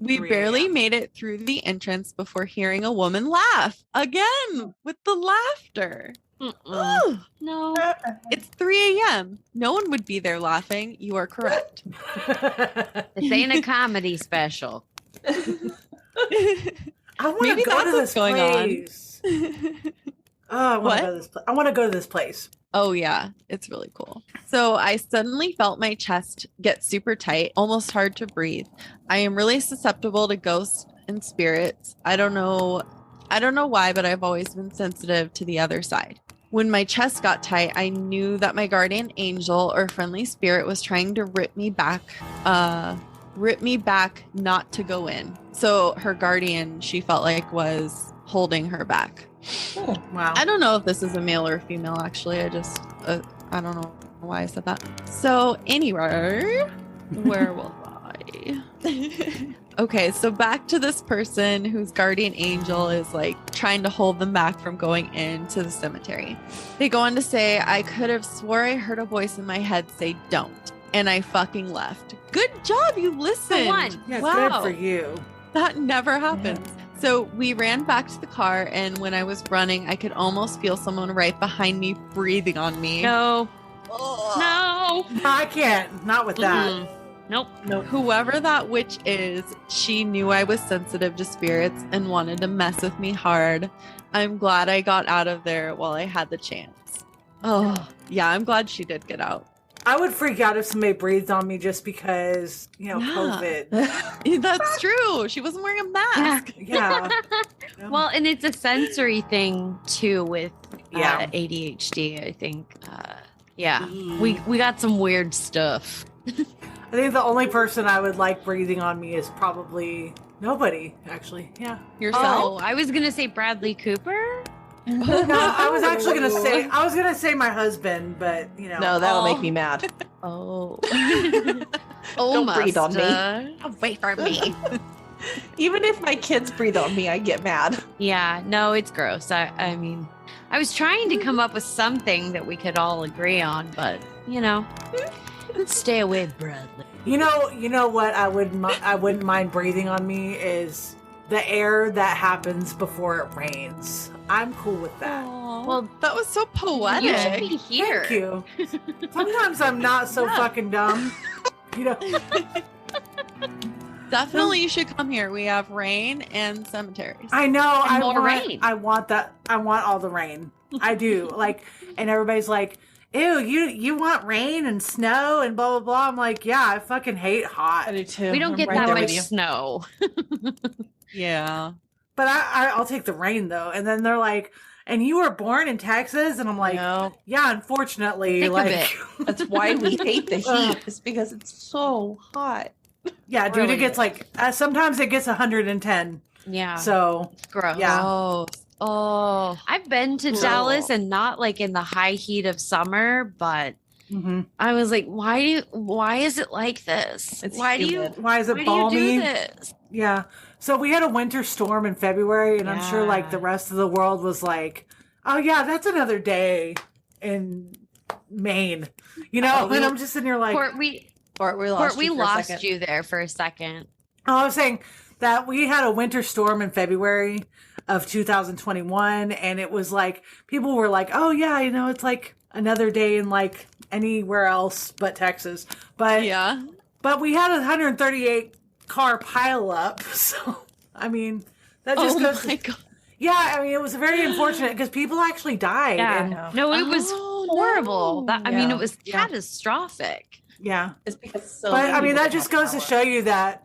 We 3 barely a.m. made it through the entrance before hearing a woman laugh again with the laughter. Ugh. No. It's 3 a.m. No one would be there laughing. You are correct. This ain't a comedy special. I want Maybe to go that's to what's this going on. place. Oh, I want to go to this place. I want to go to this place. Oh, yeah. It's really cool. So I suddenly felt my chest get super tight, almost hard to breathe. I am really susceptible to ghosts and spirits. I don't know why, but I've always been sensitive to the other side. When my chest got tight, I knew that my guardian angel or friendly spirit was trying to rip me back not to go in. So her guardian, she felt like, was holding her back. Wow. I don't know if this is a male or a female, actually. I just, I don't know why I said that. So anyway, where was I? Okay, so back to this person whose guardian angel is like trying to hold them back from going into the cemetery. They go on to say, I could have swore I heard a voice in my head say, don't. And I fucking left. Good job, you listened. one. Yeah, Wow. good for you. That never happens. So we ran back to the car, and when I was running, I could almost feel someone right behind me breathing on me. No. Ugh. No. No, I can't. Not with that. Mm-mm. Nope. Whoever that witch is, she knew I was sensitive to spirits and wanted to mess with me hard. I'm glad I got out of there while I had the chance. Oh, yeah, I'm glad she did get out. I would freak out if somebody breathed on me just because, Yeah. COVID. That's true. She wasn't wearing a mask. Yeah. Well, and it's a sensory thing too with Yeah. ADHD, I think. Yeah. We got some weird stuff. I think the only person I would like breathing on me is probably nobody, actually. Yeah. Yourself? Oh, I was gonna say Bradley Cooper. No, I was actually gonna say my husband, but you know. No, that'll make me mad. Oh. Don't breathe on me. Away from me. Even if my kids breathe on me, I get mad. Yeah, no, it's gross. I mean, I was trying to come up with something that we could all agree on, but you know, stay away, Bradley. You know what I wouldn't mind breathing on me is the air that happens before it rains. I'm cool with that. Well, That was so poetic. you should be here. Thank you. Sometimes I'm not so fucking dumb. You know. Definitely you should come here. We have rain and cemeteries. I know. And more rain. I want that. I want all the rain. I do. Like, and everybody's like, "Ew, you want rain and snow and blah blah blah." I'm like, yeah, I fucking hate hot. I do too. We don't I'm get right that there much with you. snow. Yeah. But I'll take the rain though. And then they're like, "And you were born in Texas?" And I'm like, No, "Yeah, unfortunately, Think of like, it. that's why we hate the heat. Is because it's so hot. yeah, dude, Really it gets like sometimes it gets 110. Yeah. So gross. yeah. Oh. I've been to Dallas and not like in the high heat of summer, but mhm. I was like, why is it like this? It's why humid. Why is do it you balmy? do this? Yeah. So we had a winter storm in February, and I'm sure like Yeah. the rest of the world was like, "Oh yeah, that's another day in Maine," you know. And I'm just sitting here like, Court, we We lost second. you there for a second. oh, I was saying that we had a winter storm in February of 2021, and it was like people were like, "Oh yeah, you know, it's like another day in like anywhere else but Texas," but Yeah. but we had a 138 car pile up, so I mean that just Oh goes. my God. Yeah, I mean, it was very unfortunate because people actually died. Yeah. And, No, it was Oh, horrible. no. That I mean, Yeah. it was Yeah. catastrophic. yeah. It's because so But many I mean, people that just have goes to power. show you that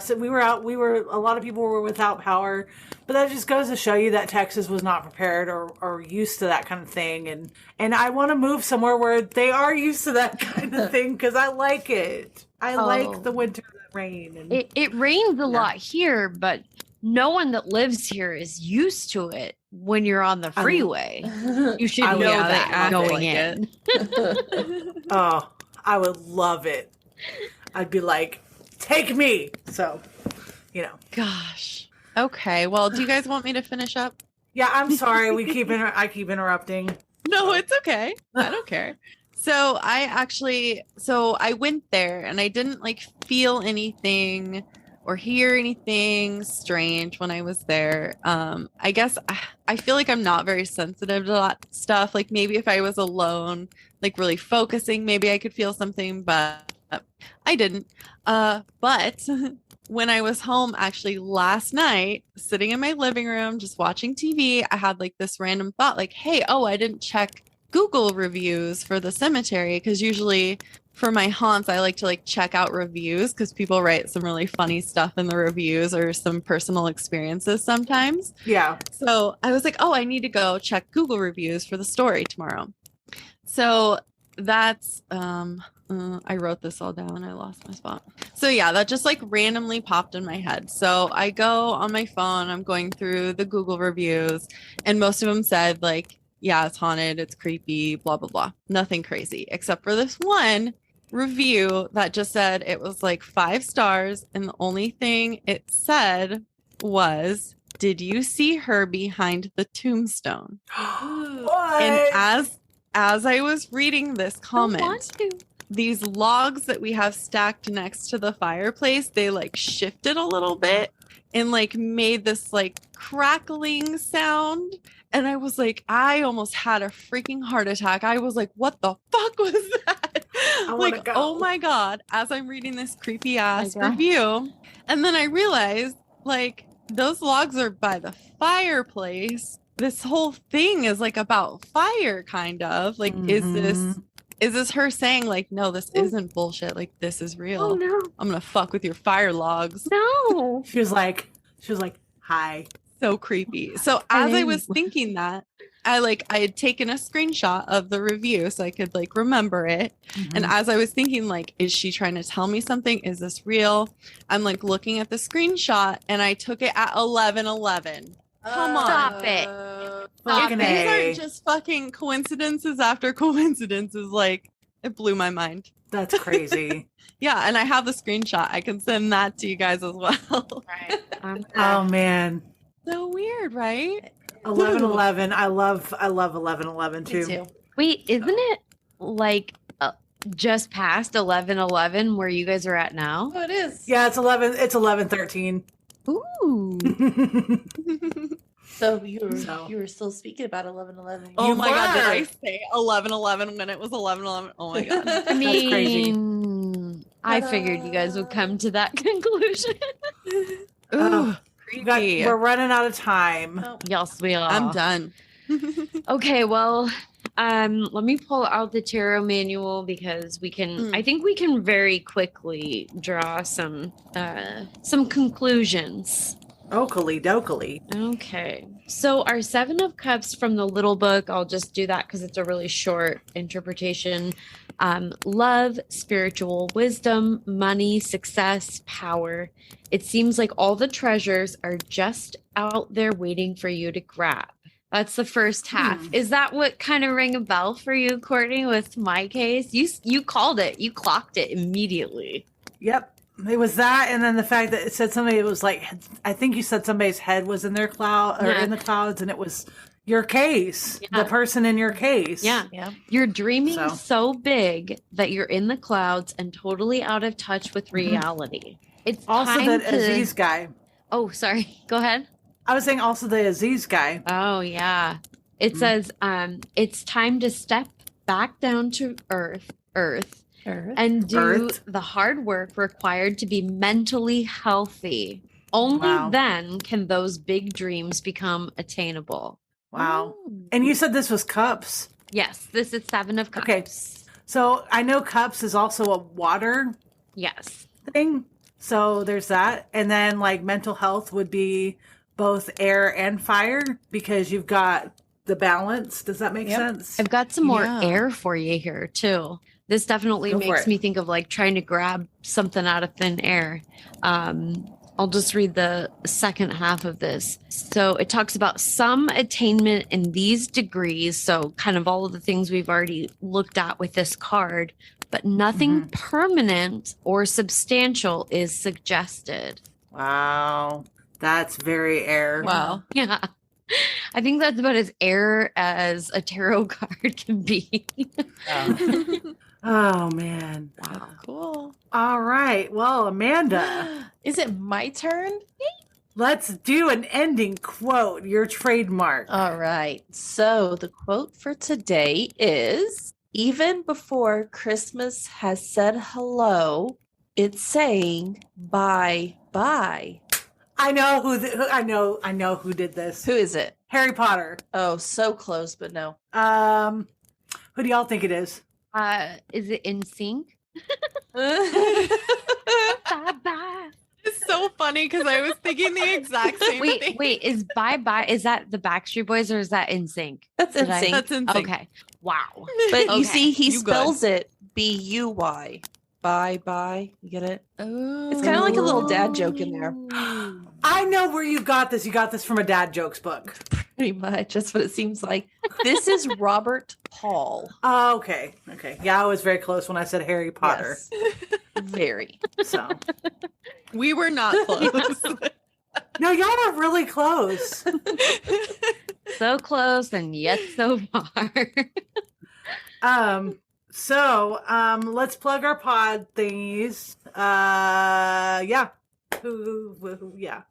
so we were out, a lot of people were without power, but that just goes to show you that Texas was not prepared or used to that kind of thing. And I want to move somewhere where they are used to that kind of thing because I like it. I like the winter rain. And It rains a lot here, but no one that lives here is used to it when you're on the freeway. You should I know would- Yeah, they that act going like in. oh, I would love it. I'd be like, take me. So, you know. Gosh. Okay. Well, do you guys want me to finish up? Yeah, I'm sorry. I keep interrupting. No, it's okay. I don't care. So I went there and I didn't like feel anything or hear anything strange when I was there. I guess I feel like I'm not very sensitive to that stuff. Like maybe if I was alone, like really focusing, maybe I could feel something, but I didn't. But when I was home actually last night, sitting in my living room, just watching TV, I had like this random thought like, hey, I didn't check Google reviews for the cemetery because usually for my haunts, I like to like check out reviews because people write some really funny stuff in the reviews or some personal experiences sometimes. Yeah. So I was like, oh, I need to go check Google reviews for the story tomorrow. So that's I wrote this all down. I lost my spot. So yeah, that just like randomly popped in my head. So I go on my phone, I'm going through the Google reviews, and most of them said like, yeah, it's haunted, it's creepy, blah blah blah. Nothing crazy, except for this one review that just said it was like 5 stars, and the only thing it said was, did you see her behind the tombstone? What? And as I was reading this comment, these logs that we have stacked next to the fireplace, they like shifted a little bit and like made this like crackling sound. And I was like, I almost had a freaking heart attack. I was like, what the fuck was that? Like, go. oh my God, as I'm reading this creepy ass review. And then I realized like those logs are by the fireplace. This whole thing is like about fire, kind of. Like, is this her saying like, no, this isn't bullshit. Like, this is real. Oh no. I'm gonna fuck with your fire logs. No. She was like, hi. So creepy. So as I was thinking that, I had taken a screenshot of the review so I could like remember it. And as I was thinking like, is she trying to tell me something? Is this real? I'm like looking at the screenshot and I took it at 11:11. Come on. Stop it. Fucking These A. aren't just fucking coincidences after coincidences. Like, it blew my mind. That's crazy. Yeah, and I have the screenshot. I can send that to you guys as well. Right. Oh man. So weird, right? 11:11. I love 11:11 too. Wait, isn't it like just past 11:11 where you guys are at now? Oh, it is. Yeah, it's 11. It's 11:13. Ooh. So you were still speaking about 11:11. Oh You my God, did were. I say 11:11 when it was 11:11? Oh my God. I crazy. mean, I figured you guys would come to that conclusion. Ooh, We're running out of time. Yes, we are. I'm done. Okay, well, let me pull out the tarot manual because we can. I think we can very quickly draw some conclusions. Oakley dokely. Okay, so our 7 of Cups from the little book. I'll just do that because it's a really short interpretation. Love, spiritual wisdom, money, success, power. It seems like all the treasures are just out there waiting for you to grab. That's the first half. Is that what kind of rang a bell for you, Courtney, with my case? You called it. You clocked it immediately. Yep. It was that, and then the fact that it said somebody, it was like, I think you said somebody's head was in their cloud or in the clouds, and it was your case, the person in your case. Yeah. You're dreaming so big that you're in the clouds and totally out of touch with reality. It's Also time the to... Aziz guy. Oh, sorry. Go ahead. I was saying also the Aziz guy. Oh, yeah. It says, it's time to step back down to earth, and do the hard work required to be mentally healthy. Only then can those big dreams become attainable. Wow. And you said this was cups. Yes, this is 7 of Cups. Okay. So I know cups is also a water Yes. thing. So there's that. And then like mental health would be both air and fire because you've got the balance. Does that make sense? I've got some more air for you here too. This definitely makes me think of like trying to grab something out of thin air. I'll just read the second half of this. So it talks about some attainment in these degrees. So kind of all of the things we've already looked at with this card, but nothing permanent or substantial is suggested. Wow. That's very air. Wow. Yeah. I think that's about as air as a tarot card can be. Oh, man. Wow. Cool. All right. Well, Amanda, Is it my turn? let's do an ending quote, your trademark. All right. So the quote for today is, even before Christmas has said hello, it's saying bye bye. I know I know who did this. Who is it? Harry Potter. Oh, so close, but no. Who do y'all think it is? Is it in sync? Bye-bye. It's so funny because I was thinking the exact same thing. Wait, is bye-bye, is that the Backstreet Boys or is that NSYNC? That's Did I- insane. That's insane. Okay. Wow. But Okay. you see, he You good. spells it B-U-Y. Bye bye. You get it? Oh. It's kind of like a little dad joke in there. I know where you got this. You got this from a dad jokes book. Pretty much. That's what it seems like. This is Robert Paul. Oh, okay. Okay. Yeah, I was very close when I said Harry Potter. Yes. Very. So We were not close. no, y'all are really close. So close and yet so far. Let's plug our pod thingies. Yeah. Yeah.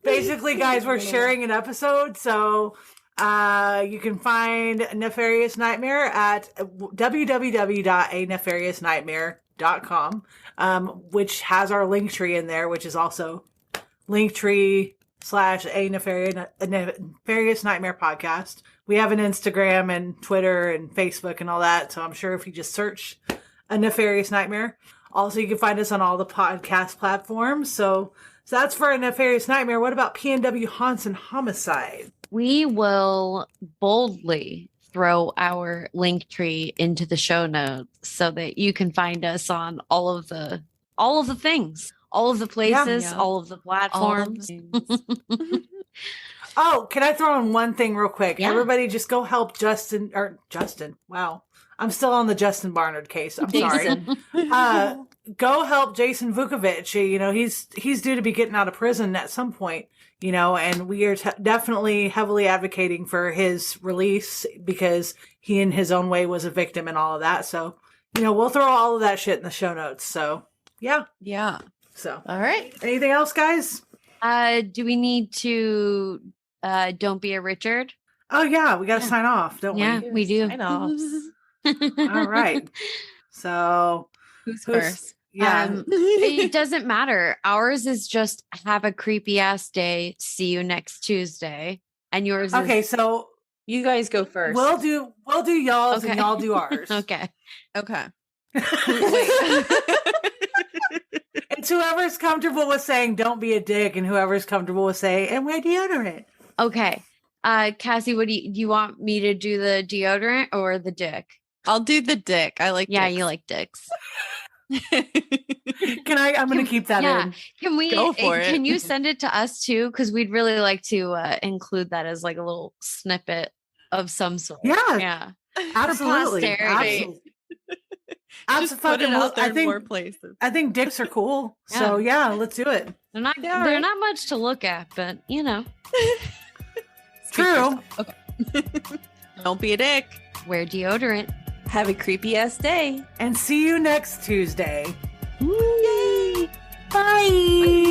Basically, guys, we're sharing an episode, so you can find Nefarious Nightmare at www.anefariousnightmare.com, which has our link tree in there, which is also linktree/a Nefarious Nightmare podcast. We have an Instagram and Twitter and Facebook and all that, so I'm sure if you just search A Nefarious Nightmare. Also, you can find us on all the podcast platforms. So that's for A Nefarious Nightmare. What about PNW Haunts and Homicide? We will boldly throw our link tree into the show notes so that you can find us on all of the things, all of the places, Yeah. all of the platforms. Oh, can I throw in one thing real quick? Yeah. Everybody just go help Justin. Wow. I'm still on the Justin Barnard case. I'm sorry. Go help Jason Vukovic. You know, he's due to be getting out of prison at some point, you know, and we are definitely heavily advocating for his release because he in his own way was a victim and all of that. So, you know, we'll throw all of that shit in the show notes. So, yeah. Yeah. So, All right. anything else, guys? Do we need to Don't Be a Richard? Oh, yeah. We got to sign off, don't Yeah, we do. Sign-offs. we? All right. So, Who's first? yeah. It doesn't matter. Ours is just have a creepy ass day. See you next Tuesday. And yours Okay. is So, You guys go first. we'll do y'all's Okay. and y'all do ours. okay. Okay. It's whoever's comfortable with saying "don't be a dick" and whoever's comfortable with saying "and wear deodorant." Okay. Cassie, what do you want me to do, the deodorant or the dick? I'll do the dick. I like Yeah, dicks. you like dicks. Can I? I'm going to keep that Yeah. in. Can we Go for it. Can you send it to us too? Because we'd really like to include that as like a little snippet of some sort. Yeah. Yeah. Absolutely. posterity. Absolutely. Just put it out there in more places. I think dicks are cool. So yeah, let's do it. They're not Yeah, they're right. not much to look at, but you know, True. Don't be a dick. wear deodorant. Have a creepy ass day. And see you next Tuesday. Yay! Bye.